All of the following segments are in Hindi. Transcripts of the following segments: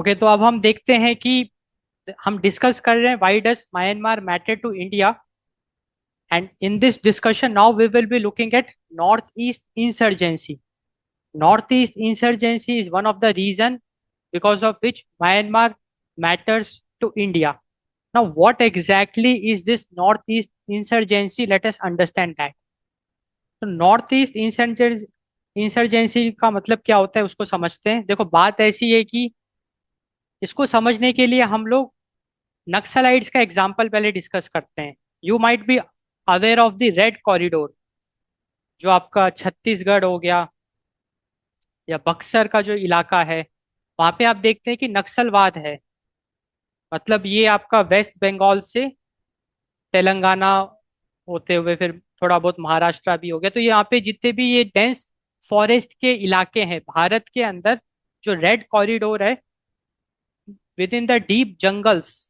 ओके, तो अब हम देखते हैं कि हम डिस्कस कर रहे हैं why does Myanmar matter to India. And in this discussion now we will be looking at north east insurgency. North east insurgency is one of the region because of which Myanmar matters to India. Now, what exactly is this Northeast insurgency? Let us understand that. तो नॉर्थ ईस्ट इंसर्जेंसी का मतलब क्या होता है उसको समझते हैं. देखो, बात ऐसी है कि इसको समझने के लिए हम लोग नक्सलाइट्स का एग्जाम्पल पहले डिस्कस करते हैं. You might be aware of the red corridor, जो आपका छत्तीसगढ़ हो गया या बक्सर का जो इलाका है, वहां पे आप देखते हैं कि नक्सलवाद है. मतलब ये आपका वेस्ट बंगाल से तेलंगाना होते हुए फिर थोड़ा बहुत महाराष्ट्र भी हो गया. तो यहाँ पे जितने भी ये डेंस फॉरेस्ट के इलाके हैं भारत के अंदर, जो रेड कॉरिडोर है, within the deep jungles,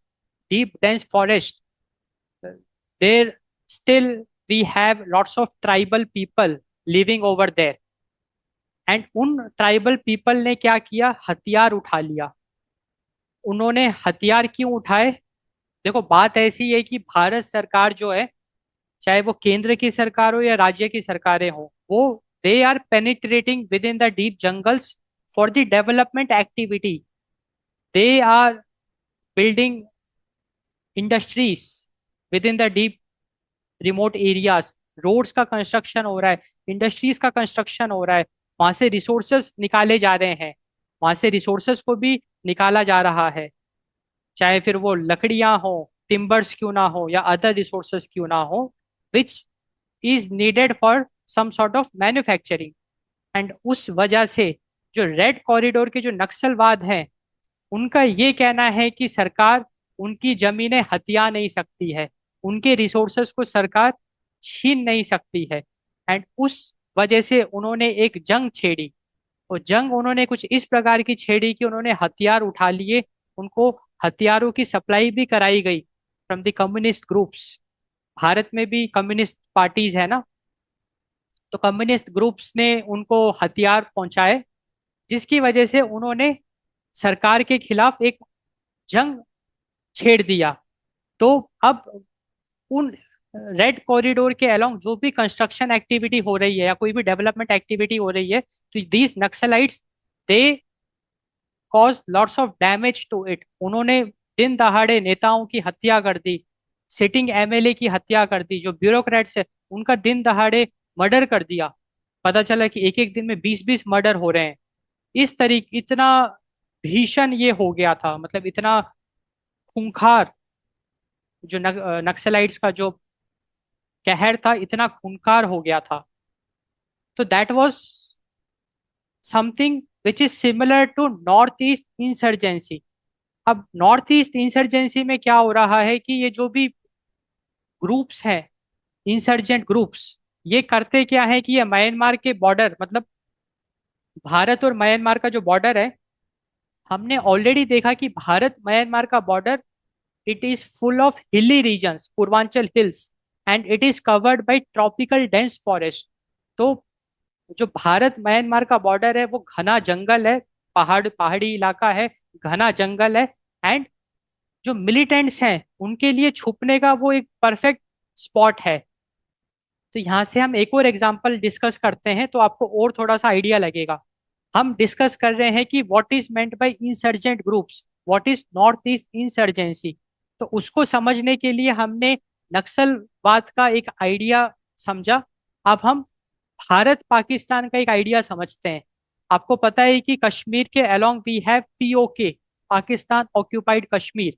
deep dense forest, there still we have lots of tribal people living over there. And उन ट्राइबल पीपल ने क्या किया, हथियार उठा लिया. उन्होंने हथियार क्यों उठाए? देखो, बात ऐसी है कि भारत सरकार जो है, चाहे वो केंद्र की सरकार हो या राज्य की सरकारें हो, वो they are penetrating within the deep jungles for the development activity. They are building industries within the deep remote areas. Roads का कंस्ट्रक्शन हो रहा है, इंडस्ट्रीज का कंस्ट्रक्शन हो रहा है. वहां से रिसोर्सेस निकाले जा रहे हैं, वहां से रिसोर्सेस को भी निकाला जा रहा है. चाहे फिर वो लकड़ियां हो, टिम्बर्स क्यों ना हो, या अदर रिसोर्सेस क्यों ना हो, which is needed for some sort of manufacturing. And उस वजह से जो रेड कॉरिडोर के जो नक्सलवाद हैं, उनका ये कहना है कि सरकार उनकी जमीनें हथिया नहीं सकती है, उनके रिसोर्सेस को सरकार छीन नहीं सकती है. एंड उस वजह से उन्होंने एक जंग छेड़ी. और जंग उन्होंने कुछ इस प्रकार की छेड़ी कि उन्होंने हथियार उठा लिए. उनको हथियारों की सप्लाई भी कराई गई from the communist groups. Bharat में भी कम्युनिस्ट पार्टीज है ना, तो कम्युनिस्ट ग्रुप्स ने उनको हथियार पहुंचाए, जिसकी वजह से उन्होंने सरकार के खिलाफ एक जंग छेड़ दिया. तो अब उन रेड कॉरिडोर के अलोंग जो भी कंस्ट्रक्शन एक्टिविटी हो रही है या कोई भी डेवलपमेंट एक्टिविटी हो रही है, तो these Naxalites, they cause lots of damage to it. उन्होंने दिन दहाड़े नेताओं की हत्या कर दी, सिटिंग एमएलए की हत्या कर दी, जो ब्यूरोक्रेट्स है उनका दिन दहाड़े मर्डर कर दिया. पता चला कि एक एक दिन में 20-20 मर्डर हो रहे हैं. इस तरीके, इतना भीषण ये हो गया था, मतलब इतना खूंखार जो नक्सलाइट्स का जो कहर था, इतना खूंखार हो गया था. तो that was something which is similar to north east insurgency. अब नॉर्थ ईस्ट इंसर्जेंसी में क्या हो रहा है कि ये जो भी ग्रुप्स हैं, इंसर्जेंट ग्रुप्स, ये करते क्या है कि ये म्यांमार के बॉर्डर, मतलब भारत और म्यांमार का जो बॉर्डर है, हमने ऑलरेडी देखा कि भारत म्यांमार का border, it is full of hilly regions, Purvanchal hills, and it is covered by tropical dense forest. तो जो भारत म्यांमार का बॉर्डर है वो घना जंगल है, पहाड़ी इलाका है, घना जंगल है. एंड जो मिलिटेंट्स हैं उनके लिए छुपने का वो एक परफेक्ट स्पॉट है. तो यहाँ से हम एक और एग्जांपल डिस्कस करते हैं तो आपको और थोड़ा सा आइडिया लगेगा. हम डिस्कस कर रहे हैं कि what is meant by insurgent groups, what is north east insurgency. तो उसको समझने के लिए हमने नक्सलवाद का एक आइडिया समझा. अब हम भारत पाकिस्तान का एक आइडिया समझते हैं. आपको पता है कि कश्मीर के along we have POK, Pakistan occupied Kashmir.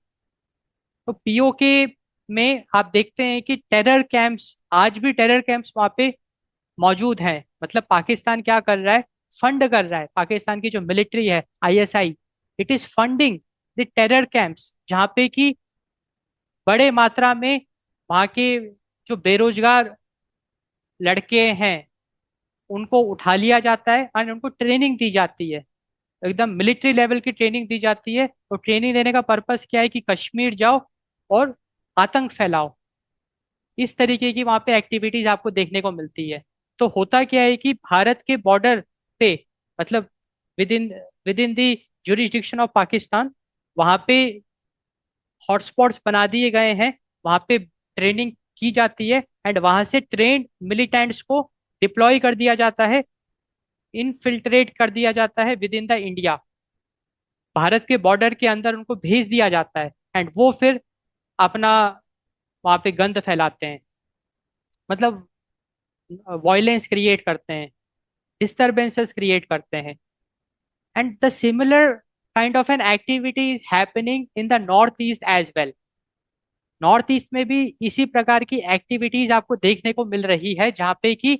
तो पीओके में आप देखते हैं कि टेरर कैंप्स, आज भी टेरर कैंप्स वहां पे मौजूद हैं. मतलब पाकिस्तान क्या कर रहा है, फंड कर रहा है. पाकिस्तान की जो मिलिट्री है, ISI, it is funding the terror camps, जहाँ पे कि बड़े मात्रा में वहाँ के जो बेरोजगार लड़के हैं उनको उठा लिया जाता है और उनको ट्रेनिंग दी जाती है. एकदम मिलिट्री लेवल की ट्रेनिंग दी जाती है. और ट्रेनिंग देने का पर्पस क्या है कि कश्मीर जाओ और आतंक फैलाओ. इस तरीके की वहां पे एक्टिविटीज आपको देखने को मिलती है. तो होता क्या है कि भारत के बॉर्डर पे, मतलब with in with in the jurisdiction of Pakistan, वहां पे हॉटस्पॉट्स बना दिए गए हैं, वहां पे ट्रेनिंग की जाती है, एंड वहां से ट्रेंड मिलिटेंट्स को डिप्लॉय कर दिया जाता है, इनफिल्ट्रेट कर दिया जाता है within the India, Bharat के बॉर्डर के अंदर उनको भेज दिया जाता है, एंड वो फिर अपना वहां पे गंद फैलाते हैं, मतलब वॉयलेंस क्रिएट करते हैं, डिस्टरबेंसेस क्रिएट करते हैं। And the similar kind of an activity is happening in the north east as well. North east में भी इसी प्रकार की एक्टिविटीज आपको देखने को मिल रही है, जहाँ पे कि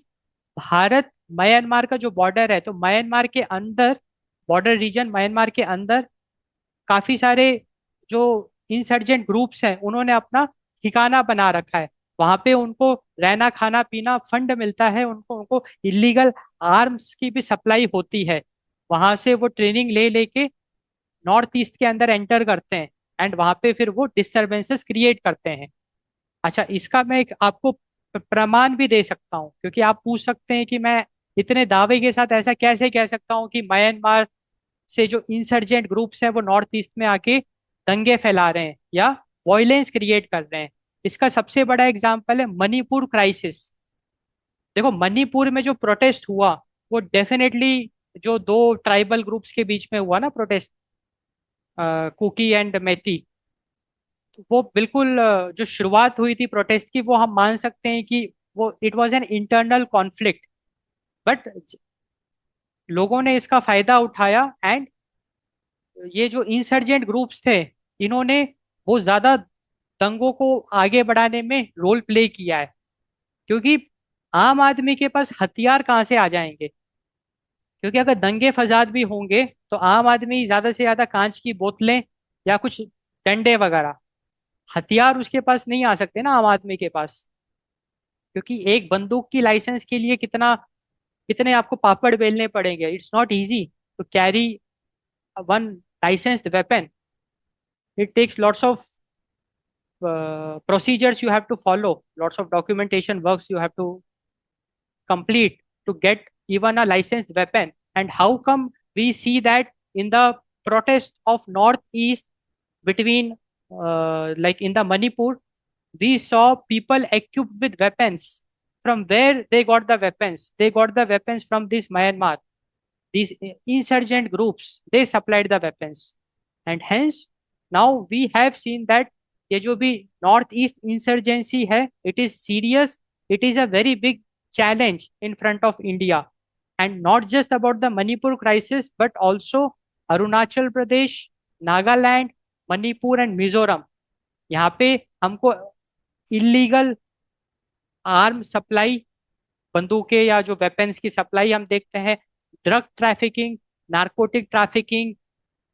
भारत म्यांमार का जो बॉर्डर है, तो म्यांमार के अंदर, बॉर्डर रीजन म्यांमार के अंदर काफी सारे जो इंसर्जेंट ग्रुप्स हैं उन्होंने अपना ठिकाना बना रखा है, वहां पे उनको रहना खाना पीना फंड मिलता है, उनको उनको इलीगल आर्म्स की भी सप्लाई होती है, वहां से वो ट्रेनिंग ले लेके नॉर्थ ईस्ट के अंदर एंटर करते हैं, एंड वहां पे फिर वो डिस्टरबेंसेस क्रिएट करते हैं। अच्छा, इसका मैं एक आपको प्रमाण भी दे सकता हूँ, क्योंकि आप पूछ सकते हैं कि मैं इतने दावे के साथ ऐसा कैसे कह सकता हूँ कि म्यांमार से जो इंसर्जेंट ग्रुप्स हैं वो नॉर्थ ईस्ट में आके दंगे फैला रहे हैं या वॉयलेंस क्रिएट कर रहे हैं। इसका सबसे बड़ा एग्जाम्पल है मणिपुर क्राइसिस। देखो, मणिपुर में जो प्रोटेस्ट हुआ, वो डेफिनेटली जो दो ट्राइबल ग्रुप्स के बीच में हुआ ना प्रोटेस्ट, कुकी एंड मैती, तो वो बिल्कुल जो शुरुआत हुई थी प्रोटेस्ट की, वो हम मान सकते हैं कि वो it was an internal conflict, but लोगों ने इसका फायदा उठाया, एंड ये जो इंसर्जेंट ग्रुप्स थे, इन्होंने बहुत ज्यादा दंगों को आगे बढ़ाने में रोल प्ले किया है, क्योंकि आम आदमी के पास हथियार कहाँ से आ जाएंगे, क्योंकि अगर दंगे फसाद भी होंगे तो आम आदमी ज्यादा से ज्यादा कांच की बोतलें या कुछ डंडे वगैरह, हथियार उसके पास नहीं आ सकते ना आम आदमी के पास, क्योंकि एक बंदूक की लाइसेंस के लिए कितने आपको पापड़ बेलने पड़ेंगे। It's not easy to carry one licensed weapon. It takes lots of procedures you have to follow, lots of documentation works you have to complete to get even a licensed weapon. And how come we see that in the protest of northeast between like in the Manipur, we saw people equipped with weapons. From where they got the weapons? They got the weapons from this Myanmar. These insurgent groups, they supplied the weapons. And hence, now we have seen that ये जो भी नॉर्थ ईस्ट इंसर्जेंसी है, it is serious, it is a very big challenge in front of India, and not just about the Manipur crisis but also Arunachal Pradesh, Nagaland, Manipur and Mizoram, यहाँ पे हमको इलीगल आर्म सप्लाई, बंदूकें या जो वेपन्स की सप्लाई हम देखते हैं, ड्रग ट्रैफिकिंग, नारकोटिक ट्रैफिकिंग,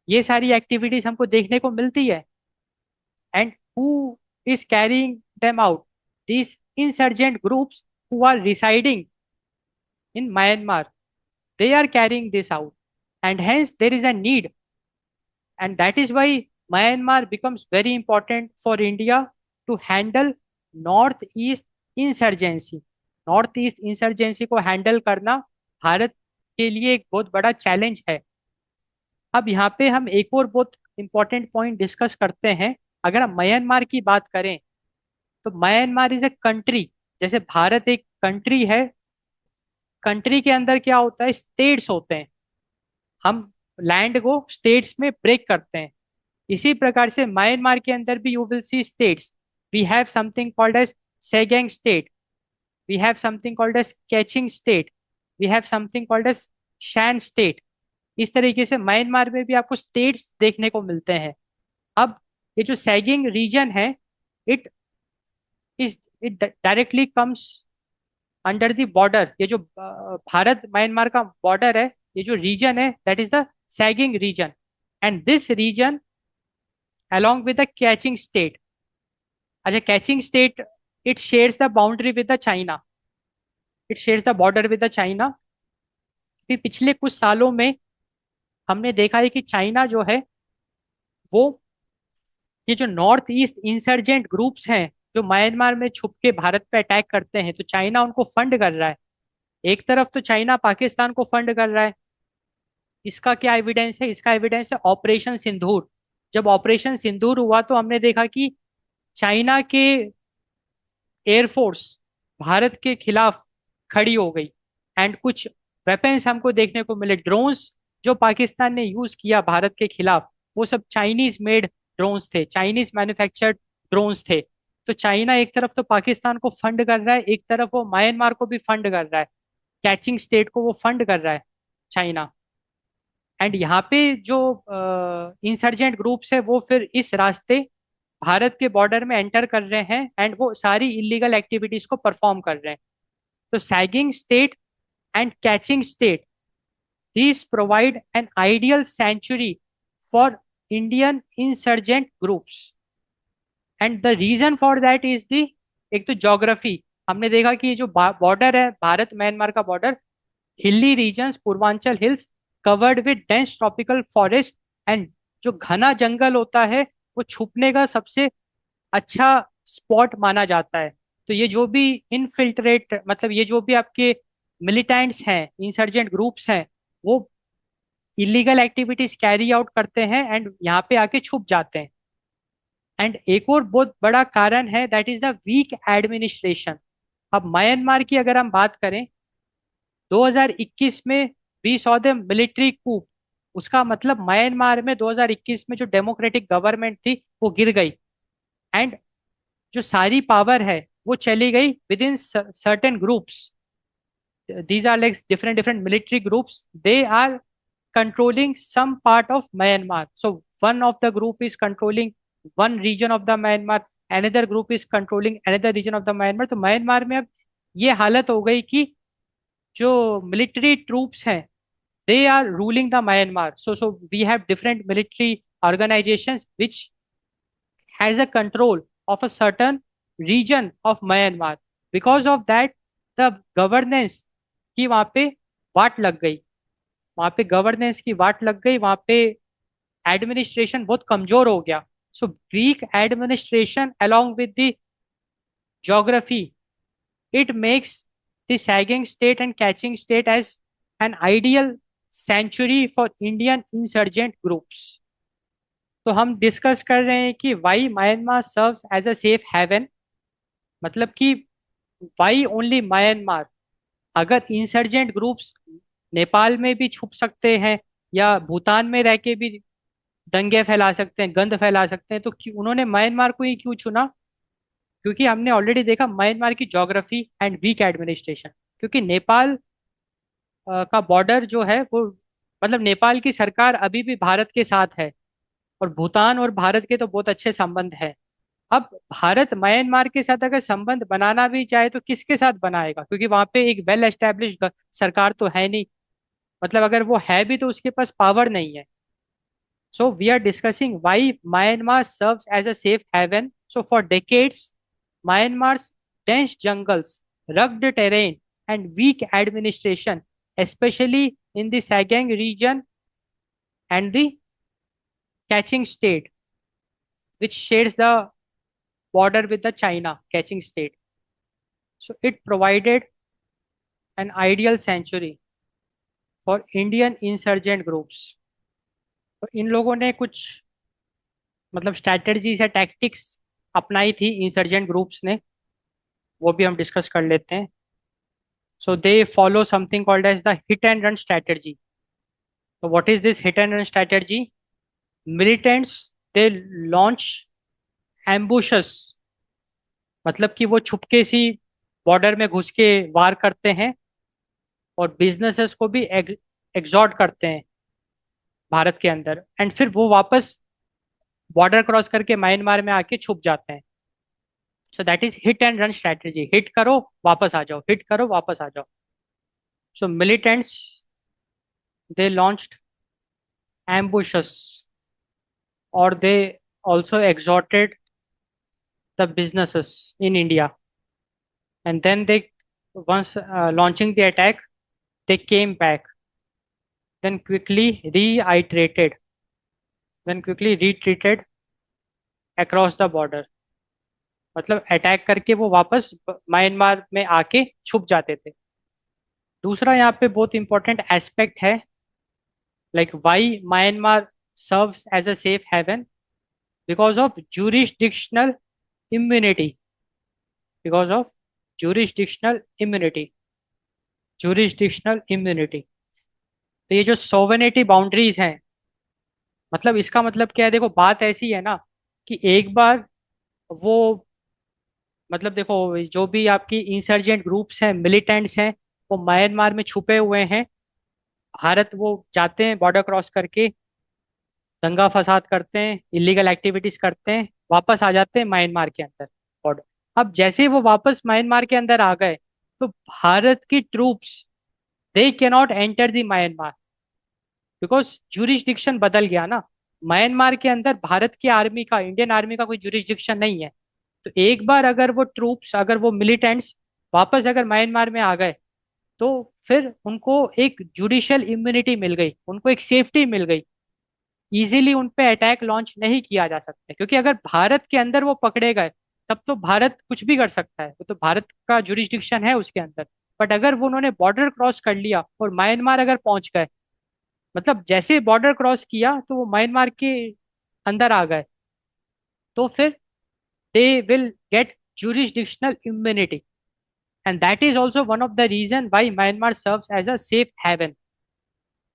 ये सारी एक्टिविटीज हमको देखने को मिलती है। And who is carrying them out? these insurgent groups who are residing in Myanmar, they are carrying this out, and hence there is a need, and that is why Myanmar becomes very important for India to handle northeast insurgency। North east insurgency को हैंडल करना भारत के लिए एक बहुत बड़ा चैलेंज है। अब यहाँ पे हम एक और बहुत इंपॉर्टेंट पॉइंट डिस्कस करते हैं। अगर हम म्यांमार की बात करें, तो म्यांमार इज ए कंट्री, जैसे भारत एक कंट्री है, कंट्री के अंदर क्या होता है, स्टेट्स होते हैं, हम लैंड को स्टेट्स में ब्रेक करते हैं। इसी प्रकार से म्यांमार के अंदर भी you will see states. We have something called as Sagaing state, we have something called as Kachin state, we have something called as Shan state. इस तरीके से म्यांमार में भी आपको स्टेट्स देखने को मिलते हैं। अब ये जो सैगिंग रीजन है, it is it directly comes under the border. ये जो भारत म्यांमार का बॉर्डर है, ये जो रीजन है, that is the Sagaing region, and this region along with the catching state। अच्छा, Kachin state, it shares the boundary with the China, it shares the border with the China. फिर पिछले कुछ सालों में हमने देखा है कि चाइना जो है वो, ये जो नॉर्थ ईस्ट इंसर्जेंट ग्रुप्स हैं जो म्यांमार में छुप के भारत पे अटैक करते हैं, तो चाइना उनको फंड कर रहा है। एक तरफ तो चाइना पाकिस्तान को फंड कर रहा है, इसका क्या एविडेंस है? इसका एविडेंस है ऑपरेशन सिंदूर। जब ऑपरेशन सिंदूर हुआ तो हमने देखा कि चाइना के एयरफोर्स भारत के खिलाफ खड़ी हो गई, एंड कुछ वेपन्स हमको देखने को मिले। ड्रोन्स जो पाकिस्तान ने यूज किया भारत के खिलाफ, वो सब चाइनीज मेड ड्रोन्स थे, चाइनीज मैन्युफैक्चर्ड ड्रोन्स थे। तो चाइना एक तरफ तो पाकिस्तान को फंड कर रहा है, एक तरफ वो म्यांमार को भी फंड कर रहा है, कैचिंग स्टेट को वो फंड कर रहा है चाइना। एंड यहाँ पे जो इंसर्जेंट ग्रुप्स है वो फिर इस रास्ते भारत के बॉर्डर में एंटर कर रहे हैं, एंड वो सारी इलीगल एक्टिविटीज को परफॉर्म कर रहे हैं। तो sagging state and catching state, these provide an ideal sanctuary for Indian insurgent groups. And the reason for that is the, एक तो ज्योग्राफी। हमने देखा कि ये जो बॉर्डर है भारत म्यांमार का border, hilly regions, Purvanchal hills covered with dense tropical forest, and जो घना जंगल होता है वो छुपने का सबसे अच्छा स्पॉट माना जाता है। तो ये जो भी इनफिल्ट्रेट, मतलब ये जो भी आपके मिलिटेंट्स हैं, इंसर्जेंट ग्रुप्स हैं, वो इलीगल एक्टिविटीज कैरी आउट करते हैं एंड यहाँ पे आके छुप जाते हैं। एंड एक और बहुत बड़ा कारण है, that is the weak administration. अब म्यांमार की अगर हम बात करें, 2021 में we saw the military coup. उसका मतलब म्यांमार में 2021 में जो डेमोक्रेटिक गवर्नमेंट थी वो गिर गई, एंड जो सारी पावर है वो चली गई with in certain groups. these are like different military groups. They are controlling some part of Myanmar. So one of the group is controlling one region of the Myanmar, another group is controlling another region of the Myanmar. तो म्यांमार में अब ये हालत हो गई कि जो मिलिट्री ट्रूप्स हैं, they are ruling the Myanmar. So we have different military organizations which has a control of a certain region of Myanmar. Because of that, the governance की वहां पे वाट लग गई, वहां पे गवर्नेंस की वाट लग गई, वहां पे एडमिनिस्ट्रेशन बहुत कमजोर हो गया। So weak administration along with the geography, it makes the sagging state and catching state as an ideal sanctuary for Indian insurgent groups. तो हम डिस्कस कर रहे हैं कि why Myanmar serves as a safe haven. मतलब कि वाई ओनली म्यांमार? अगर इंसर्जेंट ग्रुप्स नेपाल में भी छुप सकते हैं या भूटान में रह के भी दंगे फैला सकते हैं, गंद फैला सकते हैं, तो उन्होंने म्यांमार को ही क्यों चुना? क्योंकि हमने ऑलरेडी देखा म्यांमार की ज्योग्राफी एंड वीक एडमिनिस्ट्रेशन। क्योंकि नेपाल का बॉर्डर जो है वो, मतलब नेपाल की सरकार अभी भी भारत के साथ है, और भूटान और भारत के तो बहुत अच्छे संबंध हैं। अब भारत म्यांमार के साथ अगर संबंध बनाना भी चाहे तो किसके साथ बनाएगा? क्योंकि वहां पे एक वेल एस्टेब्लिश्ड सरकार तो है नहीं, मतलब अगर वो है भी तो उसके पास पावर नहीं है। So we are discussing why Myanmar serves as a safe haven. So for decades Myanmar's dense jungles, rugged terrain, and weak administration, especially in the Sagaing region and the catching state, which shares the border with the China catching state. So it provided an ideal sanctuary for Indian insurgent groups. तो इन लोगों ने कुछ मतलब स्ट्रैटेजीज या टैक्टिक्स अपनाई थी इंसर्जेंट ग्रुप्स ने, वो भी हम डिस्कस कर लेते हैं। So they follow something called as the hit and run strategy. तो what is this hit and run strategy? Militants, they launch ambushes, मतलब कि वो छुपके सी बॉर्डर में घुस के वार करते हैं, और बिजनेसेस को भी एग्जॉर्ट करते हैं भारत के अंदर, एंड फिर वो वापस बॉर्डर क्रॉस करके म्यांमार में आके छुप जाते हैं। So that is hit and run strategy. Hit करो वापस आ जाओ, हिट करो वापस आ जाओ। So militants, they launched ambushes, or they also exhorted the businesses in India. And then they, once launching the attack, they came back, then quickly reiterated, then quickly retreated across the border. मतलब अटैक करके वो वापस म्यांमार में आके छुप जाते थे। दूसरा यहाँ पे बहुत इंपॉर्टेंट एस्पेक्ट है, Like why Myanmar serves as a safe haven? Because of jurisdictional immunity. Because of jurisdictional immunity. Jurisdictional immunity. तो ये जो सोवेनिटी बाउंड्रीज हैं, मतलब इसका मतलब क्या है? देखो बात ऐसी है ना कि एक बार वो, मतलब देखो जो भी आपकी इंसर्जेंट ग्रुप्स हैं, मिलिटेंट्स हैं, वो म्यांमार में छुपे हुए हैं। भारत वो जाते हैं बॉर्डर क्रॉस करके, दंगा फसाद करते हैं, इलीगल एक्टिविटीज करते हैं, वापस आ जाते हैं म्यांमार के अंदर बॉर्डर। अब जैसे ही वो वापस म्यांमार के अंदर आ गए, तो भारत की troops, they cannot enter the Myanmar, because jurisdiction बदल गया ना। म्यांमार के अंदर भारत की आर्मी का, इंडियन आर्मी का कोई जुरिस्डिक्शन नहीं है। तो एक बार अगर वो ट्रूप्स, अगर वो मिलिटेंट्स वापस अगर म्यांमार में आ गए, तो फिर उनको एक जुडिशियल इम्यूनिटी मिल गई, उनको एक सेफ्टी मिल गई। इजीली उन पे अटैक लॉन्च नहीं किया जा सकता, क्योंकि अगर भारत के अंदर वो पकड़े गए, तब तो भारत कुछ भी कर सकता है, वो तो भारत का जुरिस्डिक्शन है उसके अंदर। बट अगर वो उन्होंने बॉर्डर क्रॉस कर लिया और म्यांमार अगर पहुंच गए, मतलब जैसे बॉर्डर क्रॉस किया तो वो म्यांमार के अंदर आ गए, तो फिर they will get jurisdictional immunity, and that is also one of the reason why Myanmar serves as a safe haven.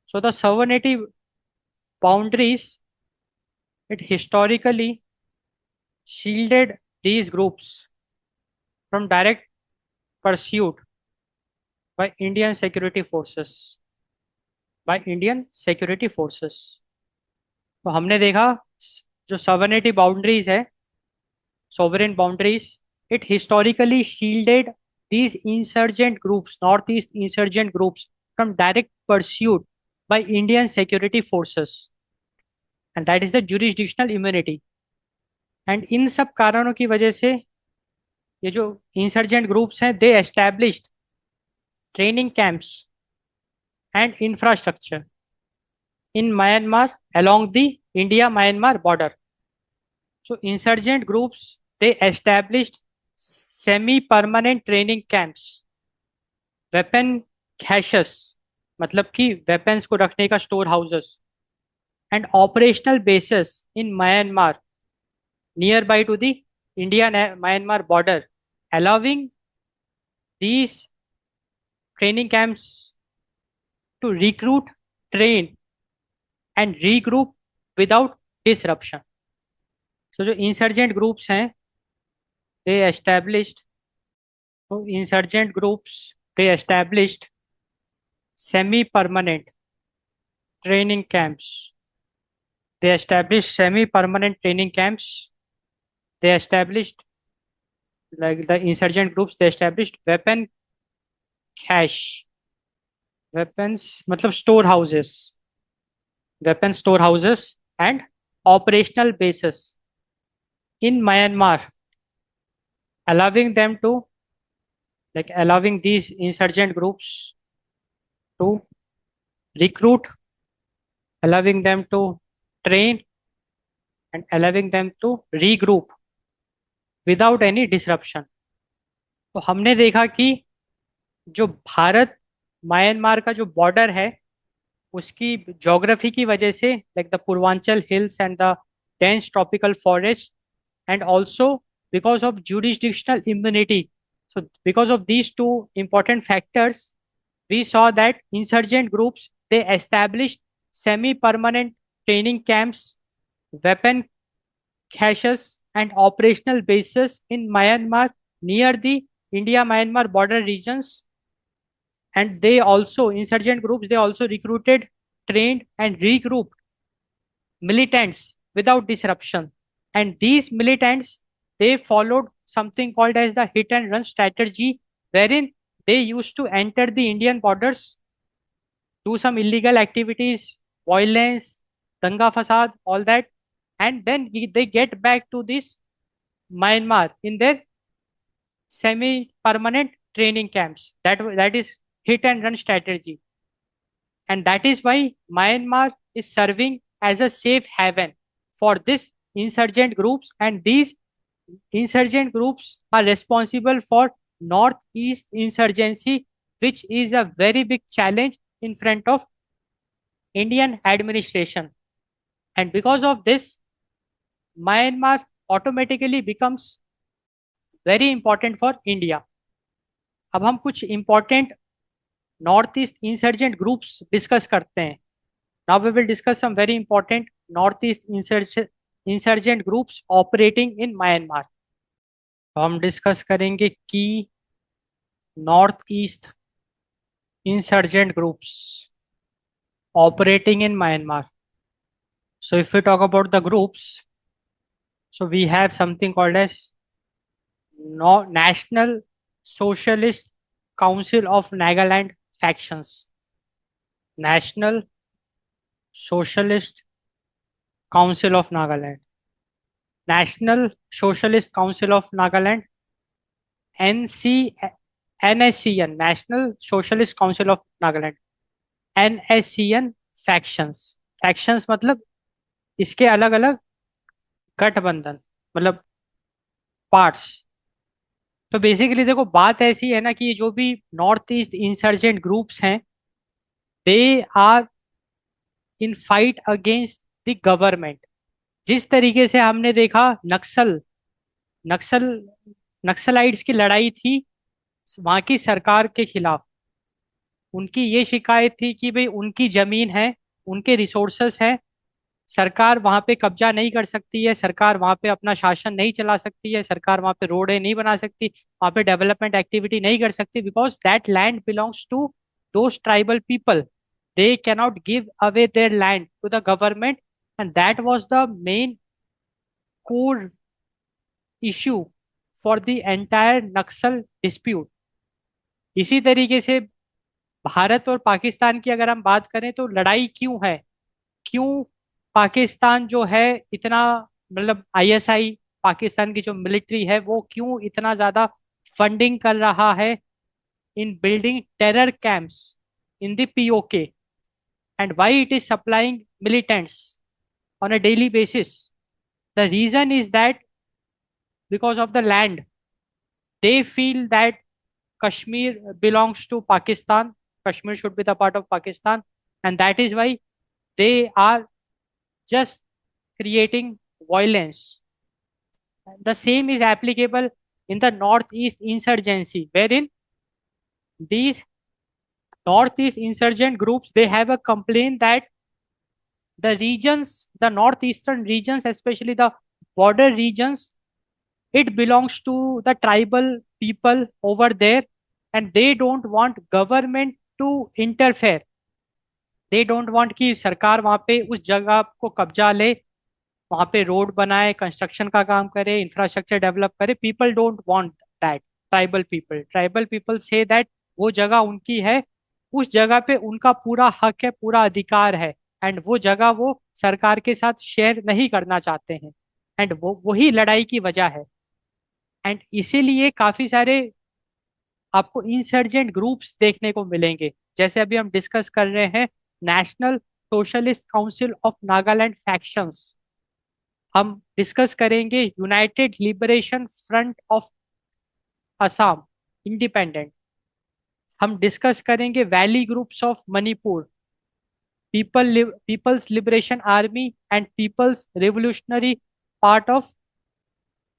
So the sovereignty boundaries, it historically shielded these groups from direct pursuit by Indian security forces. तो हमने देखा जो sovereignty boundaries है, sovereign boundaries, it historically shielded these insurgent groups, northeast insurgent groups, from direct pursuit by Indian security forces, and that is the jurisdictional immunity. And in सब कारणों की वजह से ये जो इंसर्जेंट ग्रुप्स हैं, they established training camps and infrastructure in Myanmar along the India Myanmar border. So insurgent groups, they established semi-permanent training camps, weapon caches, मतलब कि weapons को रखने का store houses, and operational bases in Myanmar nearby to the India-Myanmar border, allowing these training camps to recruit, train, and regroup without disruption. So जो insurgent groups हैं, they established, so insurgent groups, they established semi-permanent training camps. They established semi-permanent training camps. They established, like the insurgent groups, they established weapon cache, weapons, मतलब store houses, weapon store houses and operational bases in Myanmar, allowing them to, like allowing these insurgent groups to recruit, allowing them to train, and allowing them to regroup without any disruption. तो हमने देखा कि जो भारत म्यांमार का जो बॉर्डर है, उसकी ज्योग्राफी की वजह से, like the Purvanchal hills and the dense tropical forest, and also because of jurisdictional immunity. So because of these two important factors, we saw that insurgent groups, they established semi-permanent training camps, weapon caches, and operational bases in Myanmar near the India-Myanmar border regions. And they also, insurgent groups, they also recruited, trained, and regrouped militants without disruption. And these militants, they followed something called as the hit and run strategy, wherein they used to enter the Indian borders, do some illegal activities, violence, danga fasad, all that, and then they get back to this Myanmar in their semi-permanent training camps. That is hit and run strategy. And that is why Myanmar is serving as a safe haven for this insurgent groups, and these insurgent groups are responsible for northeast insurgency, which is a very big challenge in front of Indian administration. And because of this, Myanmar automatically becomes very important for India. अब हम कुछ important north east insurgent groups discuss करते हैं. Now we will discuss some very important north east insurgent groups operating in Myanmar. तो हम डिस्कस करेंगे कि north east insurgent groups operating in Myanmar. So if we talk about the groups, so we have something called as National Socialist Council of Nagaland factions. National Socialist Council of Nagaland. National Socialist Council of Nagaland. NC NSCN, National Socialist Council of Nagaland. NSCN factions. Factions मतलब इसके अलग अलग गठबंधन, मतलब पार्ट्स. तो बेसिकली देखो बात ऐसी है ना कि जो भी नॉर्थ ईस्ट इंसर्जेंट ग्रुप्स हैं, they are in fight against the government. जिस तरीके से हमने देखा नक्सल नक्सलाइट्स की लड़ाई थी वहां की सरकार के खिलाफ. उनकी ये शिकायत थी कि भाई उनकी जमीन है, उनके रिसोर्सेस हैं, सरकार वहां पे कब्जा नहीं कर सकती है, सरकार वहां पे अपना शासन नहीं चला सकती है, सरकार वहां पे रोडें नहीं बना सकती, वहां पे डेवलपमेंट एक्टिविटी नहीं कर सकती, because that land belongs to those tribal people. They cannot give away their land to the government. And that was the main core issue for the entire Naxal dispute. इसी तरीके से भारत और पाकिस्तान की अगर हम बात करें तो लड़ाई क्यों है, क्यों पाकिस्तान जो है इतना, मतलब आईएसआई पाकिस्तान की जो मिलिट्री है वो क्यों इतना ज्यादा फंडिंग कर रहा है in building terror camps in the PoK, and why it is supplying militants on a daily basis. The reason is that because of the land. They feel that Kashmir belongs to Pakistan. Kashmir should be the part of Pakistan, and that is why they are just creating violence. The same is applicable in the Northeast insurgency, wherein these Northeast insurgent groups, they have a complaint that the regions, the northeastern regions, especially the border regions, it belongs to the tribal people over there, and they don't want government to interfere. They don't want कि सरकार वहां पे उस जगह को कब्जा ले, वहां पे रोड बनाए, कंस्ट्रक्शन का काम करे, इंफ्रास्ट्रक्चर डेवलप करे. People don't want that. Tribal people say that वो जगह उनकी है, उस जगह पे उनका पूरा हक है, पूरा अधिकार है, एंड वो जगह वो सरकार के साथ शेयर नहीं करना चाहते हैं. एंड वो वही लड़ाई की वजह है. एंड इसीलिए काफी सारे आपको इंसर्जेंट ग्रुप्स देखने को मिलेंगे. जैसे अभी हम डिस्कस कर रहे हैं national socialist council of Nagaland factions, हम डिस्कस करेंगे united liberation front of Assam independent, हम डिस्कस करेंगे valley groups of Manipur, people's liberation army and people's revolutionary part of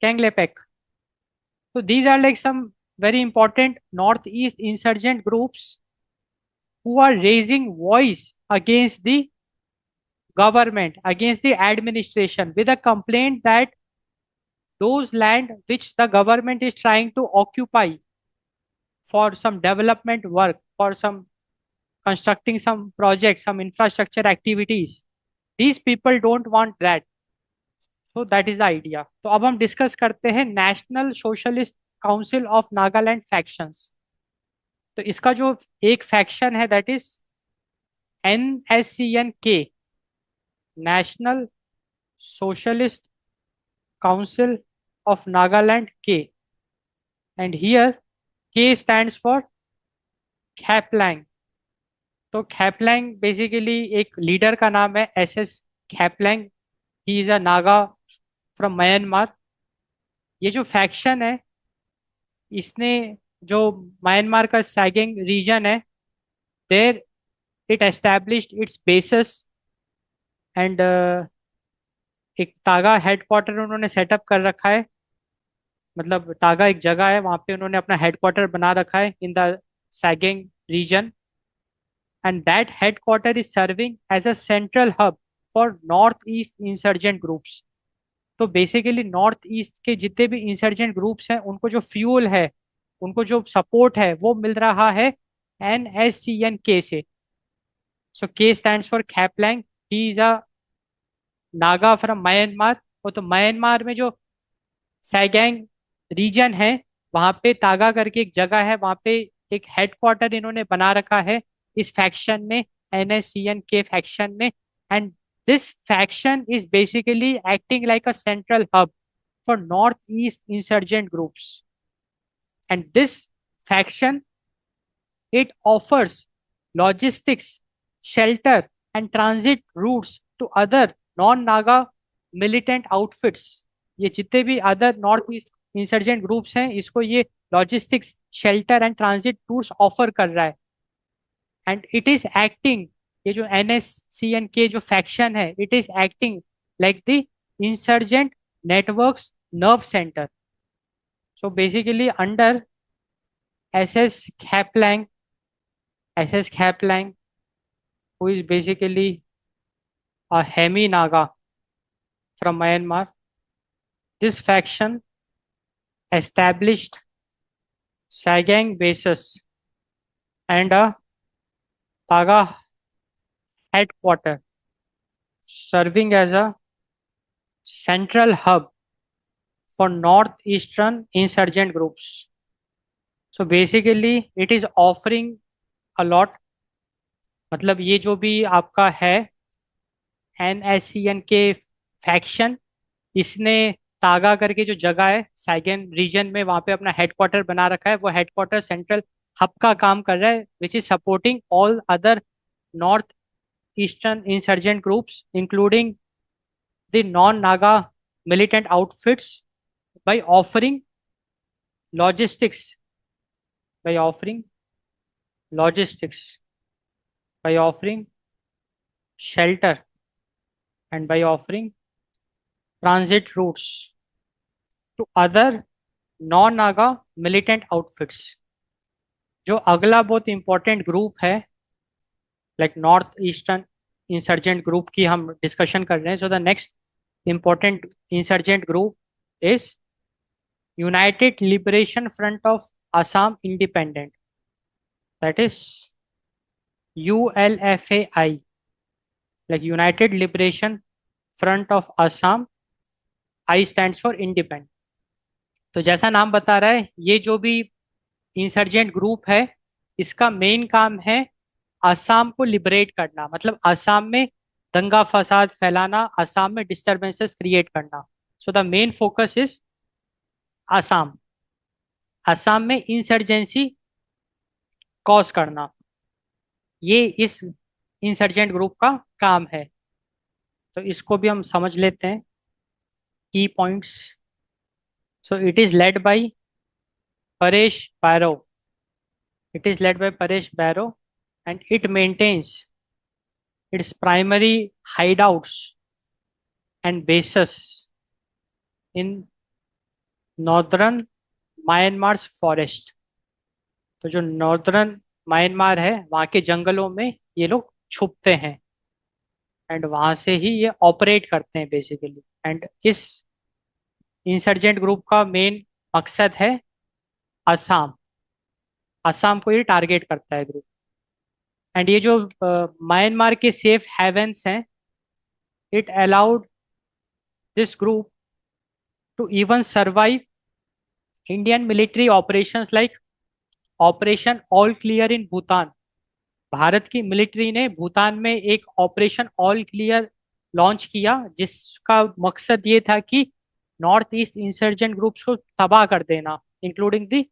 Kangleipak. So these are like some very important northeast insurgent groups who are raising voice against the government, against the administration, with a complaint that those land which the government is trying to occupy for some development work, for some constructing some projects, some infrastructure activities, these people don't want that. So that is the idea. तो अब हम डिस्कस करते हैं national socialist council of Nagaland factions. तो इसका जो एक फैक्शन है that is NSCN K, national socialist council of Nagaland K, and here K stands for Khaplang. तो खैपलैंग बेसिकली एक लीडर का नाम है, SS Khaplang. He is a Naga from Myanmar. ये जो फैक्शन है इसने जो म्यांमार का सैगिंग रीजन है, देर It established its bases and एक तागा हेडक्वार्टर उन्होंने सेटअप कर रखा है। मतलब तागा एक जगह है, वहां पे उन्होंने अपना हेडक्वार्टर बना रखा है in the Sagaing region, and that headquarter is serving as a central hub for north east insurgent groups. तो बेसिकली नॉर्थ ईस्ट के जितने भी इंसर्जेंट ग्रुप्स हैं उनको जो फ्यूल है, उनको जो सपोर्ट है वो मिल रहा है NSCN-K से। So K stands for Khaplang. He is a Naga from Myanmar. वो तो म्यांमार में जो सैगैंग रीजन है, वहां पे तागा करके एक जगह है, वहां पे एक हेडक्वार्टर इन्होंने बना रखा है इस फैक्शन ने, NSCN-K फैक्शन ने। And this faction is basically acting like a central hub for northeast insurgent groups, and this faction, it offers logistics, shelter and transit routes to other non-Naga militant outfits। ये जितने भी other north east insurgent groups हैं, इसको ये logistics, shelter and transit tours offer कर रहा है। एंड इट इज एक्टिंग, ये जो NSCN-K जो फैक्शन है, it is acting like the insurgent networks nerve center. So basically under SS Khaplang, SS Khaplang, who is basically a Hemi Naga from Myanmar, this faction established Saigang bases and a Taga headquarter, serving as a central hub for northeastern insurgent groups. So basically it is offering a lot। मतलब ये जो भी आपका है NSCN-K फैक्शन, इसने तागा करके जो जगह है सैगन रीजन में, वहां पे अपना हेडक्वार्टर बना रखा है। वो हेडक्वार्टर सेंट्रल हब का काम कर रहा है, which is supporting all other north eastern insurgent groups including the non Naga militant outfits by offering logistics, by offering logistics, by offering shelter and by offering transit routes to other non-नागा militant outfits। जो अगला बहुत इंपॉर्टेंट ग्रुप है, like north eastern insurgent group की हम डिस्कशन कर रहे हैं। So the next important insurgent group is United liberation front of Assam independent, that is ULFAI, like United liberation front of Assam. I stands for independent. तो जैसा नाम बता रहा है, ये जो भी इंसर्जेंट ग्रुप है, इसका मेन काम है असम को लिबरेट करना। मतलब असम में दंगा फसाद फैलाना, असम में डिस्टरबेंसेस क्रिएट करना। So the main focus is Assam, Assam में इंसर्जेंसी कॉज करना, ये इस इंसर्जेंट ग्रुप का काम है। तो इसको भी हम समझ लेते हैं, की points. So it is led by Paresh Baruah, it is led by Paresh Barrow, and it maintains its primary hideouts and bases in northern Myanmar forest. तो जो नॉर्दर्न म्यांमार है, वहाँ के जंगलों में ये लोग छुपते हैं एंड वहाँ से ही ये ऑपरेट करते हैं बेसिकली। एंड इस इंसर्जेंट ग्रुप का मेन मकसद है असम, असम को ये टारगेट करता है ग्रुप। एंड ये जो म्यांमार के सेफ हेवन्स हैं, it allowed this group to even survive Indian military operations like operation all clear in Bhutan. Bharat की मिलिट्री ने भूटान में एक ऑपरेशन ऑल क्लियर लॉन्च किया, जिसका मकसद ये था कि नॉर्थ ईस्ट इंसर्जेंट ग्रुप्स को तबाह कर देना, including the